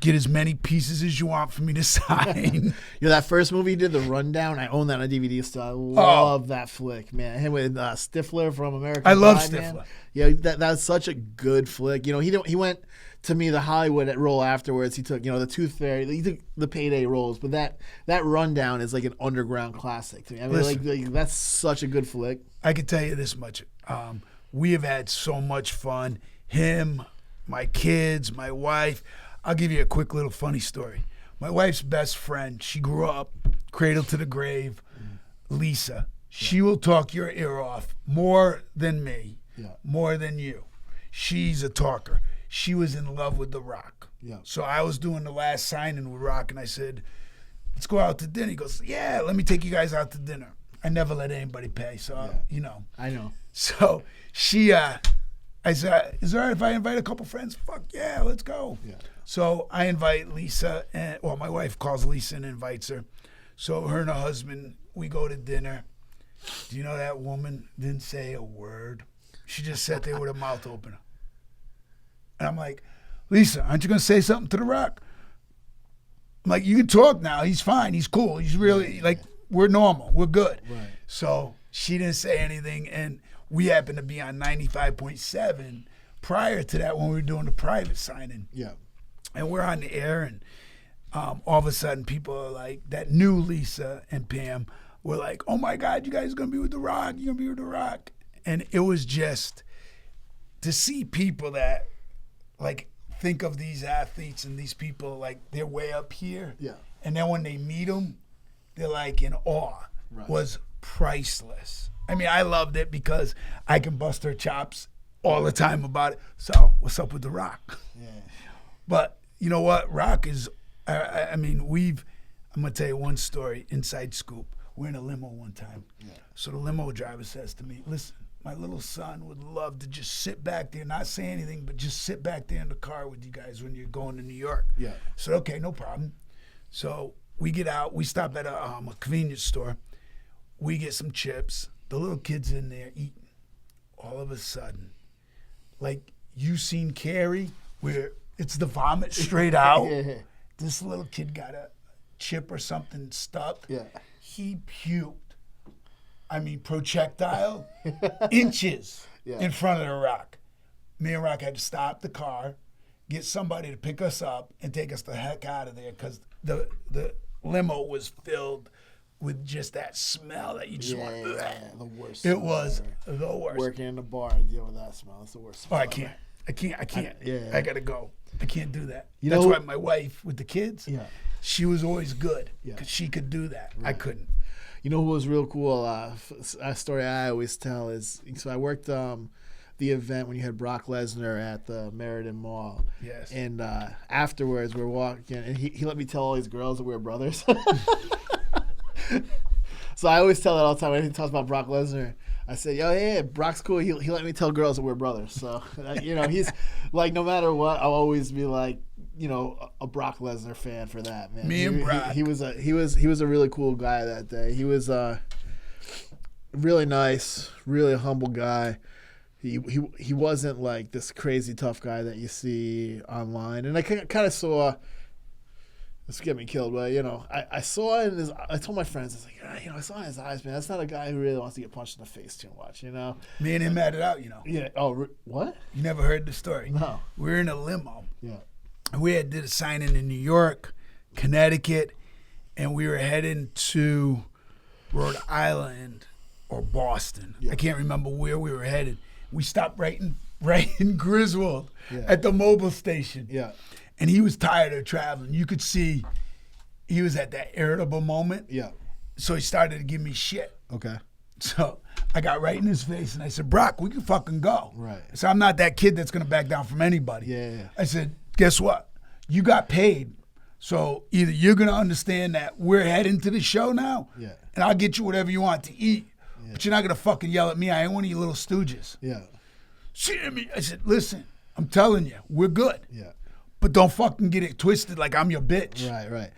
Get as many pieces as you want for me to sign. That first movie you did, The Rundown, I own that on DVD still. I love that flick, man. Him with Stifler from American Pie. I love Man. Stifler. Yeah, that's such a good flick. He went to me the Hollywood role afterwards. He took the Tooth Fairy. He took the payday roles, but that Rundown is like an underground classic to me. I mean, like that's such a good flick. I can tell you this much: we have had so much fun. Him, my kids, my wife. I'll give you a quick little funny story. My wife's best friend, she grew up cradle to the grave, Lisa. She will talk your ear off more than me, more than you. She's a talker. She was in love with The Rock. Yeah. So I was doing the last signing with Rock, and I said, let's go out to dinner. He goes, yeah, let me take you guys out to dinner. I never let anybody pay, so, I know. So I said, is it all right if I invite a couple friends? Fuck yeah, let's go. Yeah. So I invite Lisa, my wife calls Lisa and invites her. So her and her husband, we go to dinner. Do you know that woman didn't say a word? She just sat there with her mouth open. And I'm like, Lisa, aren't you going to say something to The Rock? I'm like, you can talk now. He's fine. He's cool. He's really, we're normal. We're good. Right. So she didn't say anything, and we happened to be on 95.7 prior to that when we were doing the private signing. Yeah. And we're on the air, and all of a sudden people are like, that new Lisa and Pam were like, oh my God, you guys are going to be with The Rock. You're going to be with The Rock. And it was just to see people that think of these athletes and these people they're way up here. Yeah. And then when they meet them, they're in awe. Right. Was priceless. I mean, I loved it because I can bust her chops all the time about it. So what's up with The Rock? Yeah. But you know what? Rock is, I'm going to tell you one story, inside scoop. We're in a limo one time. Yeah. So the limo driver says to me, listen, my little son would love to just sit back there, not say anything, but just sit back there in the car with you guys when you're going to New York. Yeah. So, okay, no problem. So we get out. We stop at a convenience store. We get some chips. The little kid's in there eating. All of a sudden, you seen Carrie, where it's the vomit straight out. Yeah. This little kid got a chip or something stuck. Yeah. He puked. I mean, projectile, inches in front of The Rock. Me and Rock had to stop the car, get somebody to pick us up, and take us the heck out of there because the limo was filled with just that smell that you just want. Yeah, the worst. It was the worst. Working in a bar and dealing with that smell. It's the worst smell. Oh, I can't. I got to go. I can't do that. That's why my wife with the kids, she was always good because she could do that. Right. I couldn't. You know who was real cool? A story I always tell is, so I worked the event when you had Brock Lesnar at the Meriden Mall. Yes. And afterwards, we're walking, and he let me tell all these girls that we were brothers. So I always tell that all the time when he talks about Brock Lesnar. I say, yeah, Brock's cool. He let me tell girls that we're brothers. So, he's no matter what, I'll always be a Brock Lesnar fan for that, man. Me and Brock. He was a really cool guy that day. He was really nice, really humble guy. He wasn't this crazy tough guy that you see online. And I kind of saw, this get me killed, but I saw in his. I told my friends, I was I saw in his eyes, man. That's not a guy who really wants to get punched in the face too much, Me and him had it out, Yeah. Oh, what? You never heard the story? No. We were in a limo. Yeah. We did a signing in New York, Connecticut, and we were heading to Rhode Island or Boston. Yeah. I can't remember where we were headed. We stopped right in Griswold at the mobile station. Yeah. And he was tired of traveling. You could see he was at that irritable moment. Yeah. So he started to give me shit. Okay. So I got right in his face and I said, Brock, we can fucking go. Right. So I'm not that kid that's going to back down from anybody. Yeah. I said, guess what? You got paid. So either you're going to understand that we're heading to the show now, and I'll get you whatever you want to eat, but you're not going to fucking yell at me. I ain't one of you little stooges. Yeah. I said, listen, I'm telling you, we're good. Yeah. But don't fucking get it twisted like I'm your bitch. Right.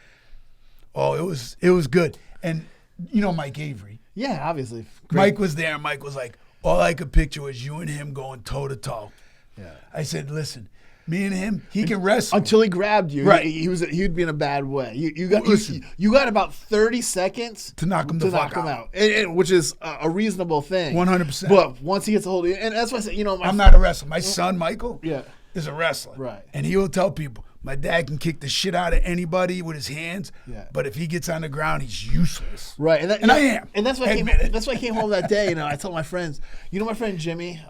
Oh, it was good. And Mike Avery. Yeah, obviously. Great. Mike was there, and Mike was like, all I could picture was you and him going toe to toe. Yeah. I said, listen, Me and him, he can wrestle. Until he grabbed you. Right. He'd be in a bad way. Listen. You got about 30 seconds To knock him the fuck out. which is a reasonable thing. 100%. But once he gets a hold of you, and that's why I said, I'm not a wrestler. My son, Michael, Yeah. is a wrestler. Right. And he will tell people, my dad can kick the shit out of anybody with his hands, Yeah. but if he gets on the ground, he's useless. Right, And I am. and that's why Admit it. I came home that day. I told my friends, my friend Jimmy.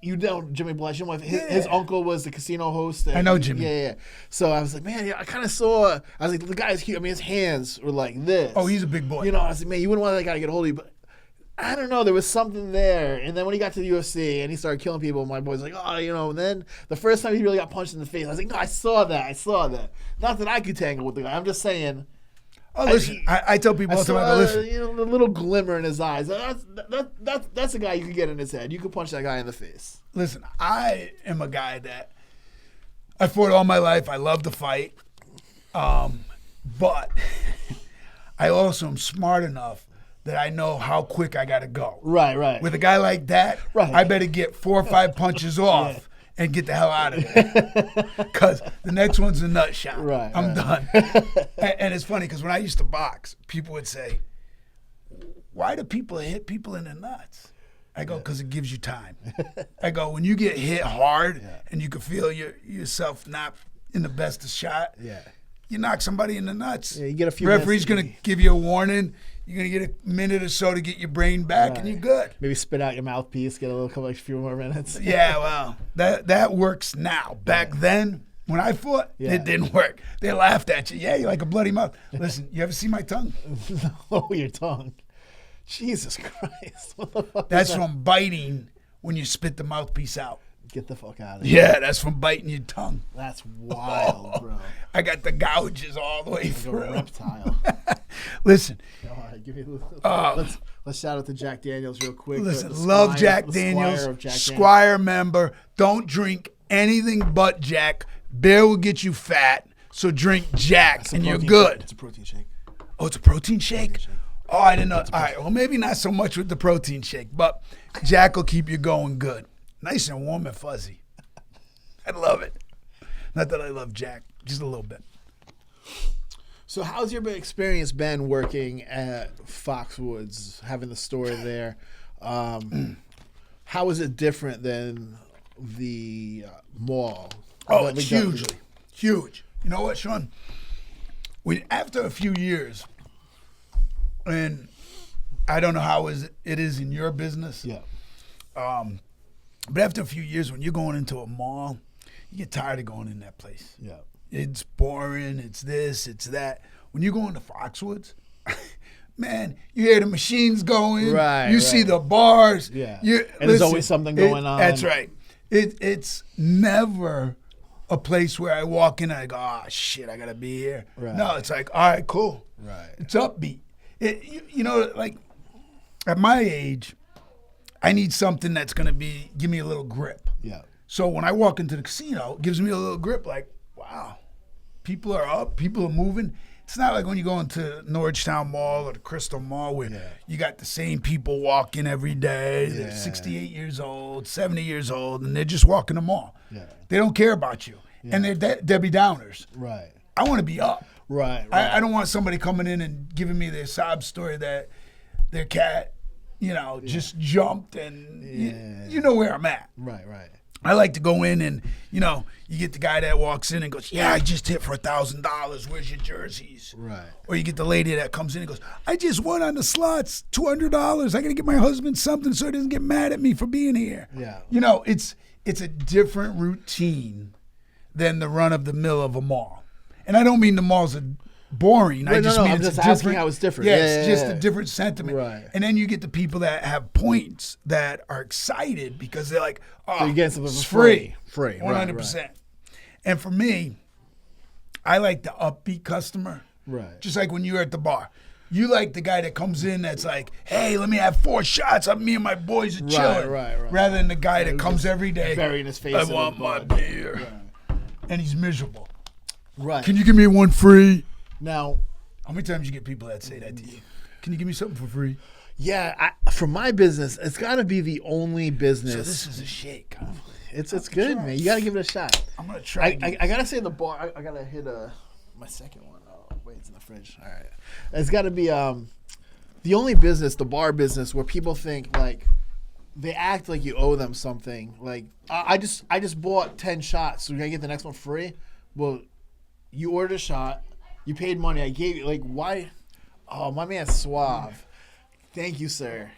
You know Jimmy Blush. His uncle was the casino host. I know Jimmy. Yeah. So I was like, man, I kind of saw. I was like, the guy's huge. I mean, his hands were like this. Oh, he's a big boy. I was like, man, you wouldn't want that guy to get a hold of you, but. I don't know. There was something there. And then when he got to the UFC and he started killing people, my boy's like, and then the first time he really got punched in the face, I was like, no, I saw that. Not that I could tangle with the guy. I'm just saying. Oh, listen, I tell people all the time, listen. The little glimmer in his eyes. That's a guy you could get in his head. You could punch that guy in the face. Listen, I am a guy that I fought all my life. I love to fight. But I also am smart enough that I know how quick I got to go. Right. With a guy like that, Right. I better get 4 or 5 punches off and get the hell out of there. Because the next one's a nut shot. Right, I'm done. And it's funny because when I used to box, people would say, why do people hit people in the nuts? I go, because it gives you time. I go, when you get hit hard and you can feel yourself not in the best of shot, you knock somebody in the nuts. Yeah, you get a few referee's minutes. going to give you a warning. You're going to get a minute or so to get your brain back, and you're good. Maybe spit out your mouthpiece, get a few more minutes. Yeah, well, that works now. Back then, when I fought, it didn't work. They laughed at you. Yeah, you're like a bloody mouth. Listen, you ever see my tongue? Oh, your tongue. Jesus Christ. What the fuck That's is that? from biting when you spit the mouthpiece out. Get the fuck out of here. Yeah, that's from biting your tongue. That's wild, bro. I got the gouges all the way Like a through. reptile. Listen, All right, give me let's shout out to Jack Daniels real quick. listen, The love squire- Jack the Daniels, squire of Jack Daniels. Squire member. Don't drink anything but Jack. Beer will get you fat, so drink Jack It's a and you're protein good. shake. It's a protein shake. Oh, it's a protein shake? Oh, I didn't know. All right, well, maybe not so much with the protein shake, but Jack will keep you going good. Nice and warm and fuzzy. I love it. Not that I love Jack, just a little bit. So how's your experience been working at Foxwoods, having the store there? How is it different than the mall? Oh, it's hugely, huge. You know what, Sean? After a few years, and I don't know how it is in your business. Yeah. But after a few years, when you're going into a mall, you get tired of going in that place. Yeah. It's boring. It's this. It's that. When you go into Foxwoods, man, you hear the machines going. Right. You see the bars. Yeah. You, And there's always something going on. That's right. It's never a place where I walk in and I go, oh, shit, I got to be here. Right. No, it's like, all right, cool. Right. It's upbeat. Like at my age, I need something that's going to give me a little grip. Yeah. So when I walk into the casino, it gives me a little grip like, wow, people are up, people are moving. It's not like when you go into Norrichtown Mall or the Crystal Mall where you got the same people walking every day. They're 68 years old, 70 years old, and they're just walking the mall. Yeah. They don't care about you. And they're Debbie Downers. Right. I want to be up. Right. I don't want somebody coming in and giving me their sob story that their cat, just jumped and you know where I'm at. Right. I like to go in and, you get the guy that walks in and goes, yeah, I just hit for $1,000. Where's your jerseys? Right. Or you get the lady that comes in and goes, I just won on the slots, $200. I got to get my husband something so he doesn't get mad at me for being here. Yeah. It's a different routine than the run-of-the-mill of a mall. And I don't mean the malls are boring. I just mean I'm it's just different. asking how it's different. Yeah, Yeah, it's yeah, just yeah. a different sentiment. Right. And then you get the people that have points that are excited because they're like, oh, So you're getting something it's for free. free. Right, 100%. And for me, I like the upbeat customer. Right. Just like when you're at the bar. You like the guy that comes in that's like, hey, let me have 4 shots. Me and my boys are chilling. Right. Rather than the guy that comes every day. burying his face I in the want my blood." beer. And he's miserable. Right. Can you give me one free? Now, How many times you get people that say that to you? Can you give me something for free? yeah, for my business, it's got to be the only business. So this is a shake. Huh? It's good, man. You gotta give it a shot. I'm gonna try. I gotta say the bar. I gotta hit my second one. Oh wait, it's in the fridge. All right, it's got to be the only business, the bar business, where people think like they act like you owe them something. Like I just bought 10 shots, so we're gonna get the next one free. Well, you ordered a shot, you paid money. I gave you why? Oh, my man's suave. Thank you, sir.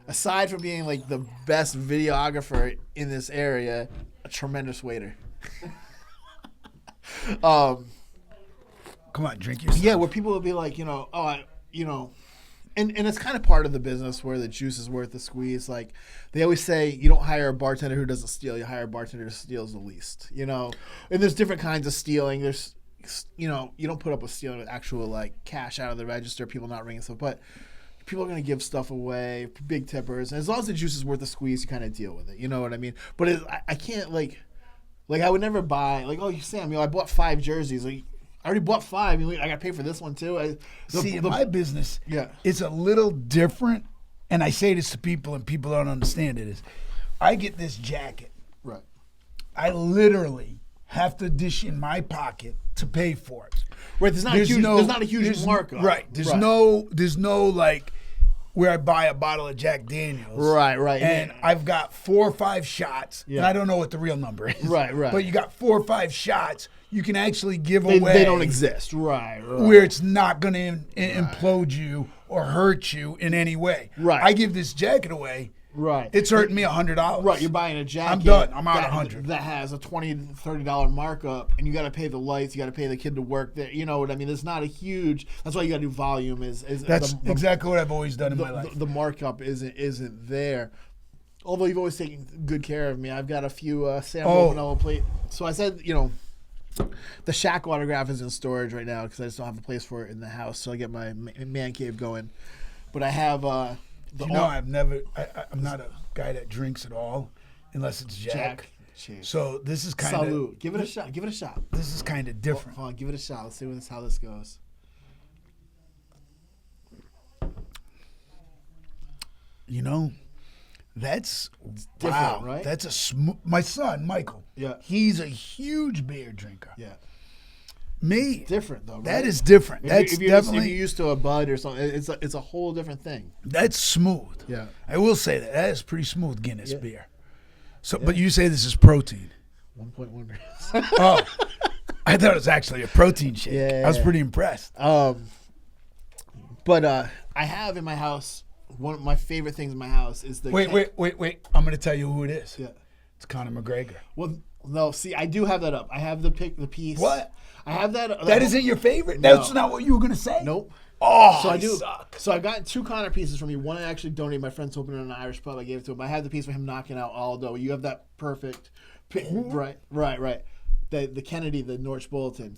Aside from being like the best videographer in this area, a tremendous waiter. Come on, drink your stuff. Yeah, where people will be like, and it's kind of part of the business where the juice is worth the squeeze. Like they always say, you don't hire a bartender who doesn't steal. You hire a bartender who steals the least. And there's different kinds of stealing. There's, you don't put up with stealing with actual like cash out of the register, people not ringing stuff, but people are going to give stuff away, big tippers. And as long as the juice is worth the squeeze, you kind of deal with it. You know what I mean? But I can't like I would never buy, Sam, I bought 5 jerseys. Like, I already bought 5. I got to pay for this one too. In my business, it's a little different. And I say this to people and people don't understand it is, I get this jacket. Right. I literally have to dish in my pocket to pay for it. Right, there's not a huge markup. Right. There's no like where I buy a bottle of Jack Daniels. Right. And I've got 4 or 5 shots. Yeah. And I don't know what the real number is. Right. But you got 4 or 5 shots you can actually give away. They don't exist. Right. Where it's not going to implode you or hurt you in any way. Right. I give this jacket away. Right. It's hurting me $100. Right. You're buying a jacket. I'm done. I'm out $100. That has a $20, $30 markup, and you got to pay the lights. You got to pay the kid to work there. You know what I mean? There's not a huge. That's why you got to do volume. That's exactly what I've always done in my life. The markup isn't there. Although you've always taken good care of me. I've got a few Sam Romanella plate. So I said, the Shaq autograph is in storage right now because I just don't have a place for it in the house. So I get my man cave going. But I have. I'm not a guy that drinks at all unless it's Jack. Cheers. So this is kind of. Salute. Give it a shot. Give it a shot. This is kind of different. Hold on, give it a shot. Let's see how this goes. That's different, wow. Right? That's my son, Michael. Yeah. He's a huge beer drinker. Yeah. Me, it's different though. Right? That is different. If you're used to a bud or something, it's a whole different thing. That's smooth. Yeah. I will say that is pretty smooth Guinness beer. So, but you say this is protein. 1.1 grams. Oh, I thought it was actually a protein shake. Yeah. I was pretty impressed. But I have in my house, one of my favorite things in my house is the. Wait. I'm going to tell you who it is. Yeah. It's Conor McGregor. Well, no. See, I do have that up. I have the piece. What? I have that. That isn't your favorite? No. That's not what you were going to say? Nope. Oh, so I do. Suck. So I got 2 Conor pieces from you. One I actually donated. My friend's opening an Irish pub. I gave it to him. I have the piece for him knocking out Aldo. You have that perfect. Right. The Kennedy, the Norwich Bulletin.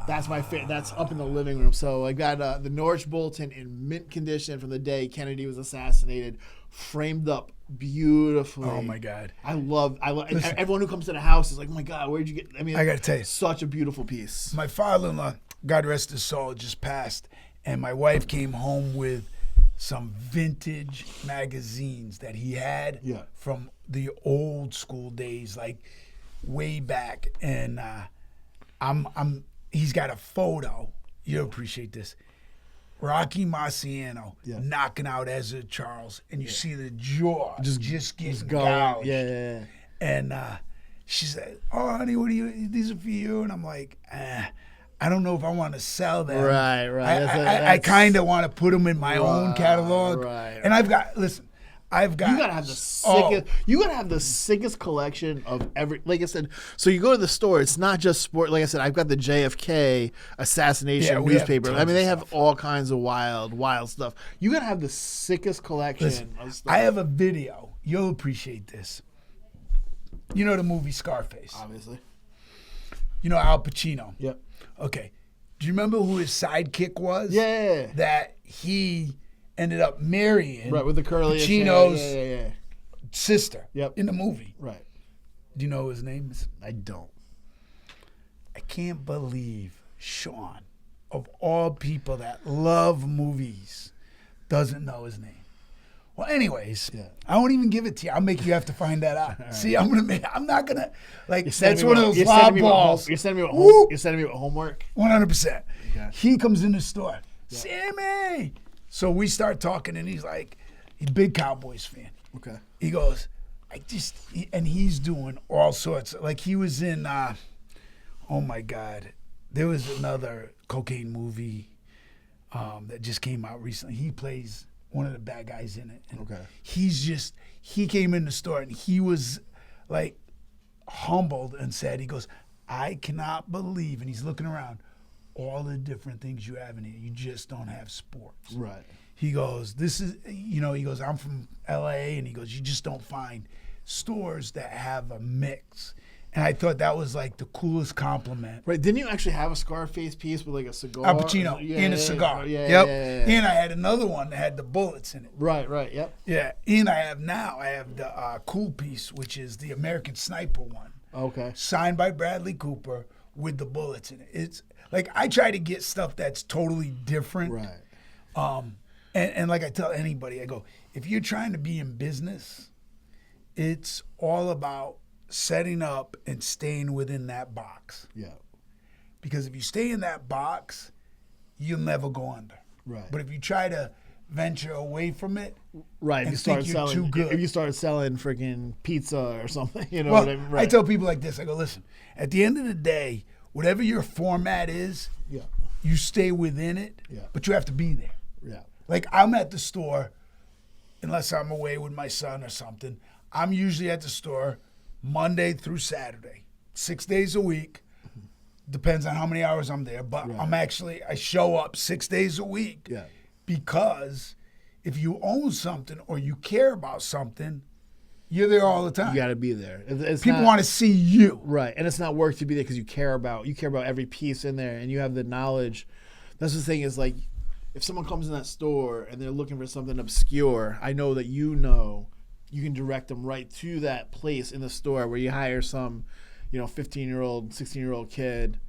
That's my favorite. That's up in the living room. So I got the Norwich Bulletin in mint condition from the day Kennedy was assassinated, framed up beautifully. Oh my God! I love. Everyone who comes to the house is like, "Oh my God, where'd you get?" I mean, I got to tell you, such a beautiful piece. My father-in-law, God rest his soul, just passed, and my wife came home with some vintage magazines that he had from the old school days, like way back. And he's got a photo. You'll appreciate this. Rocky Marciano knocking out Ezra Charles, and you see the jaw just getting gouged. Yeah. And she said, "Oh, honey, these are for you." And I'm like, I don't know if I want to sell them. Right. I kind of want to put them in my own catalog. Right. And I've got you gotta have the sickest. You gotta have the sickest collection of every. Like I said, so you go to the store. It's not just sport. Like I said, I've got the JFK assassination newspaper. I mean, they have all kinds of wild stuff. You gotta have the sickest collection of stuff. I have a video. You'll appreciate this. You know the movie Scarface? Obviously. You know Al Pacino? Yep. Okay. Do you remember who his sidekick was? Yeah. That he ended up marrying. Right, with the curly Pacino's sister. Yep. In the movie. Right. Do you know who his name is? I don't. I can't believe Sean, of all people that love movies, doesn't know his name. Well, anyways, Yeah. I won't even give it to you. I'll make you have to find that out. Right. See, I'm not gonna like. You're sending That's me one of with- those you're sending lob me with balls. You're sending me with Whoop. You're sending me with homework. 100%. Okay. He comes in the store, Sammy. So we start talking, and he's like, he's a big Cowboys fan. Okay. He goes, and he's doing all sorts. Like he was in, oh my God, there was another cocaine movie that just came out recently. He plays one of the bad guys in it. And Okay. he came in the store and he was like humbled and said, he goes, I cannot believe, and he's looking around, all the different things you have in here. You just don't have sports. Right. He goes, he goes, I'm from LA, and he goes, you just don't find stores that have a mix. And I thought that was like the coolest compliment. Right. Didn't you actually have a Scarface piece with like a cigar? Al Pacino and a cigar. Yep. And I had another one that had the bullets in it. Right. Yep. Yeah. And I have the cool piece, which is the American Sniper one. Okay. Signed by Bradley Cooper with the bullets in it. It's like I try to get stuff that's totally different. Right. And like I tell anybody, I go, if you're trying to be in business, it's all about setting up and staying within that box. Yeah. Because if you stay in that box, you'll never go under. Right. But if you try to venture away from it, Right. If and you start think you're selling, too good. if you start selling freaking pizza or something, you know well, what I mean? Right. I tell people like this, I go, listen, at the end of the day, whatever your format is, Yeah. you stay within it, Yeah. but you have to be there. Yeah. Like I'm at the store, unless I'm away with my son or something, I'm usually at the store Monday through Saturday, 6 days a week. Depends on how many hours I'm there, but Right. I show up 6 days a week. Yeah. Because if you own something or you care about something, you're there all the time. You got to be there. It's People not- want to see you. Right, and it's not work to be there because you care about every piece in there, and you have the knowledge. That's the thing is like, if someone comes in that store and they're looking for something obscure, I know that you can direct them right to that place in the store where you hire some, 15-year-old, 16-year-old kid.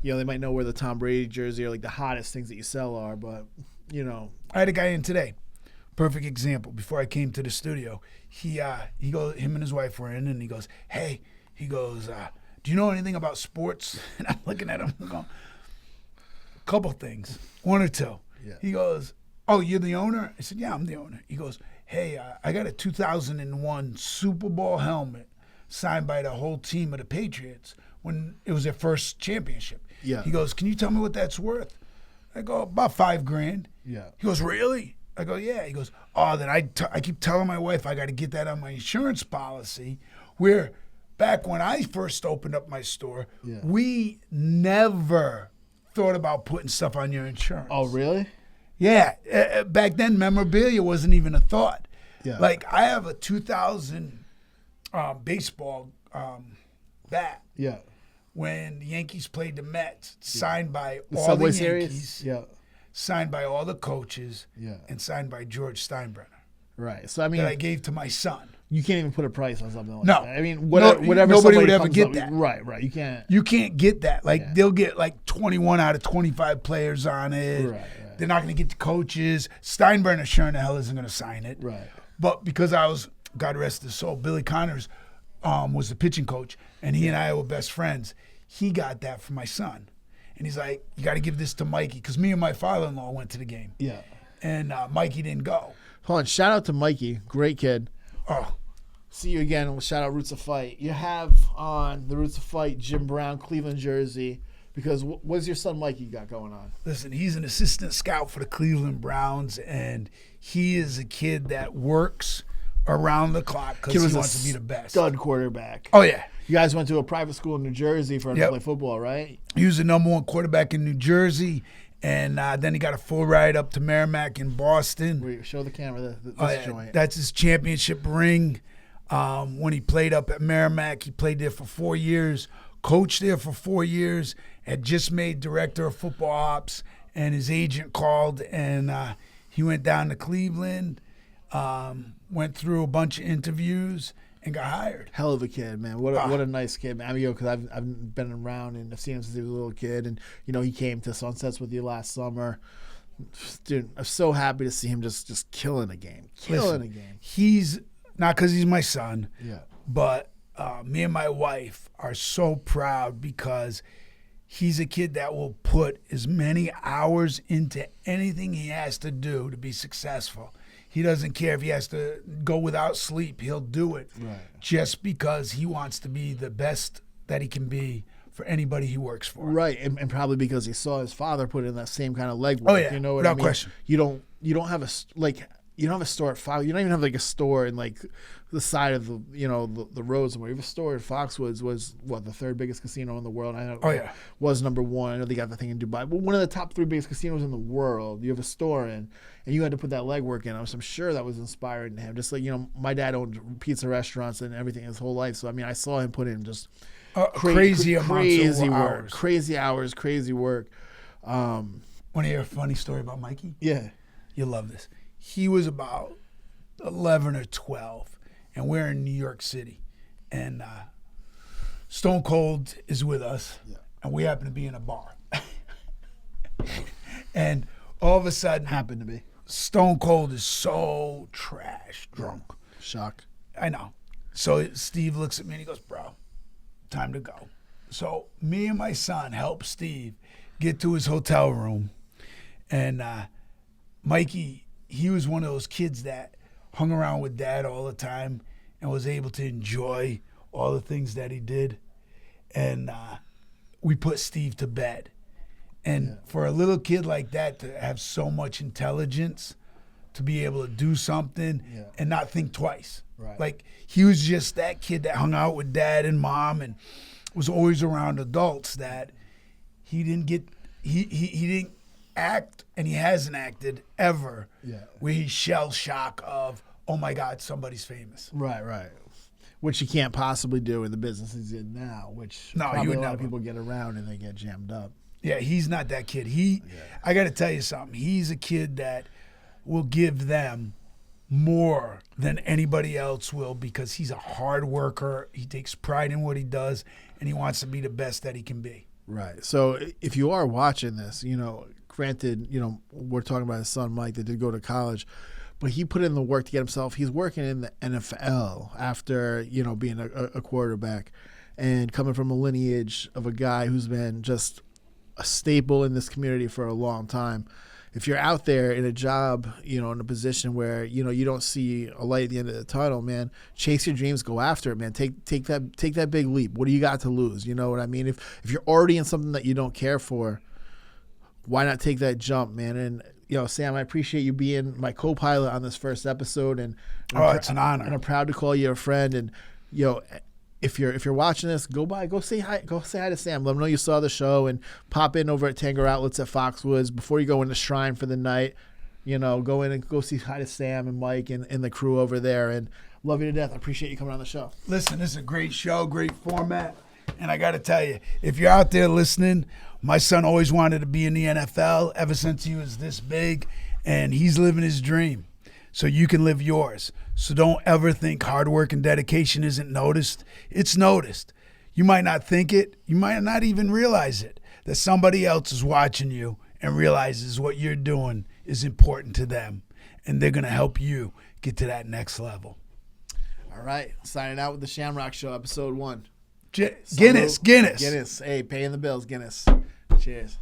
They might know where the Tom Brady jersey or like the hottest things that you sell are, but I had a guy in today. Perfect example. Before I came to the studio, he goes, him and his wife were in, and he goes, hey, do you know anything about sports? And I'm looking at him, I'm going, a couple things, one or two. Yeah. He goes, oh, you're the owner? I said, yeah, I'm the owner. He goes, hey, I got a 2001 Super Bowl helmet signed by the whole team of the Patriots when it was their first championship. Yeah. He goes, can you tell me what that's worth? I go, about $5,000. Yeah. He goes, really? I go, yeah. He goes, oh, then I keep telling my wife I got to get that on my insurance policy. Where back when I first opened up my store, Yeah. we never thought about putting stuff on your insurance. Oh, really? Yeah. Back then, memorabilia wasn't even a thought. Yeah. Like, I have a 2000 baseball bat Yeah. when the Yankees played the Mets, signed by The all Subway the Yankees. series. Yeah. Signed by all the coaches, Yeah. and signed by George Steinbrenner Right. So I mean, that I gave to my son. you can't even put a price on something like No. that. I mean, whatever. Nobody somebody would ever comes get up- that. Right. You can't. You can't get that. Like Yeah. they'll get like 21 out of 25 players on it. Right. They're not going to get the coaches. Steinbrenner sure in the hell isn't going to sign it. Right. But because I was, God rest his soul, Billy Connors was the pitching coach, and he and I were best friends. He got that for my son. And he's like, you got to give this to Mikey, because me and my father-in-law went to the game. Yeah. And Mikey didn't go. Hold on. Shout out to Mikey. Great kid. Oh, See you again. We'll shout out Roots of Fight. You have on the Roots of Fight Jim Brown Cleveland jersey because what's your son Mikey got going on? listen, he's an assistant scout for the Cleveland Browns, and he is a kid that works around the clock Kid because was he a wants to be the best. stud quarterback. Oh, yeah. You guys went to a private school in New Jersey for him to Yep. play football, right? He was the number one quarterback in New Jersey, and then he got a full ride up to Merrimack in Boston. Where you show the camera this Oh, yeah, joint. that's his championship ring. When he played up at Merrimack, he played there for 4 years, coached there for 4 years, had just made director of football ops, and his agent called, and he went down to Cleveland, went through a bunch of interviews, and got hired. Hell of a kid, man. What a nice kid, man. I mean, because I've been around and I've seen him since he was a little kid, and he came to Sunsets with you last summer. Dude, I'm so happy to see him just killing a game. Killing a game. He's not because he's my son, Yeah. but me and my wife are so proud because he's a kid that will put as many hours into anything he has to do to be successful. He doesn't care if he has to go without sleep. He'll do it just because he wants to be the best that he can be for anybody he works for. Right, and probably because he saw his father put in that same kind of legwork. Oh, yeah, you know what without I mean? question. You don't have a store at Fox. You don't even have like a store in like the side of the road somewhere. You have a store at Foxwoods. Was what, the third biggest casino in the world? I know. Oh, yeah. Was number one. I know they got the thing in Dubai, but one of the top 3 biggest casinos in the world. You have a store in, and you had to put that legwork in. I'm sure that was inspiring to him. Just like, my dad owned pizza restaurants and everything his whole life. So I mean, I saw him put in just crazy amounts of work, hours. crazy hours, crazy work. Want to hear a funny story about Mikey? Yeah. You'll love this. He was about 11 or 12, and we're in New York City. And Stone Cold is with us, and we happen to be in a bar. And all of a sudden, Happened to be. Stone Cold is so trash drunk. Shock. I know. So Steve looks at me and he goes, bro, time to go. So me and my son help Steve get to his hotel room. And Mikey, he was one of those kids that hung around with Dad all the time and was able to enjoy all the things that he did. And we put Steve to bed. And for a little kid like that to have so much intelligence, to be able to do something and not think twice. Right. Like, he was just that kid that hung out with Dad and Mom and was always around adults that he didn't act, and he hasn't acted ever where he's shell shock of, oh my God, somebody's famous. Right. Which you can't possibly do in the business he's in now, which probably a lot of people get around and they get jammed up. Yeah, he's not that kid. I got to tell you something. He's a kid that will give them more than anybody else will because he's a hard worker. He takes pride in what he does, and he wants to be the best that he can be. Right. So if you are watching this, granted, we're talking about his son, Mike, that did go to college, but he put in the work to get himself. He's working in the NFL after, being a quarterback and coming from a lineage of a guy who's been just a staple in this community for a long time. If you're out there in a job, in a position where, you don't see a light at the end of the tunnel, man, chase your dreams, go after it, man. Take that big leap. What do you got to lose? You know what I mean? If you're already in something that you don't care for, why not take that jump, man? And, Sam, I appreciate you being my co-pilot on this first episode. And it's an honor. And I'm proud to call you a friend. And, if you're watching this, go say hi to Sam. Let him know you saw the show, and pop in over at Tanger Outlets at Foxwoods before you go into Shrine for the night. Go in and go say hi to Sam and Mike and the crew over there. And love you to death. I appreciate you coming on the show. Listen, this is a great show, great format. And I got to tell you, if you're out there listening, my son always wanted to be in the NFL ever since he was this big, and he's living his dream. So you can live yours. So don't ever think hard work and dedication isn't noticed. It's noticed. You might not think it. You might not even realize it. That somebody else is watching you and realizes what you're doing is important to them. And they're going to help you get to that next level. All right. Signing out with the Shamrock Show, episode 1. Guinness. Guinness. Hey, paying the bills, Guinness. Cheers.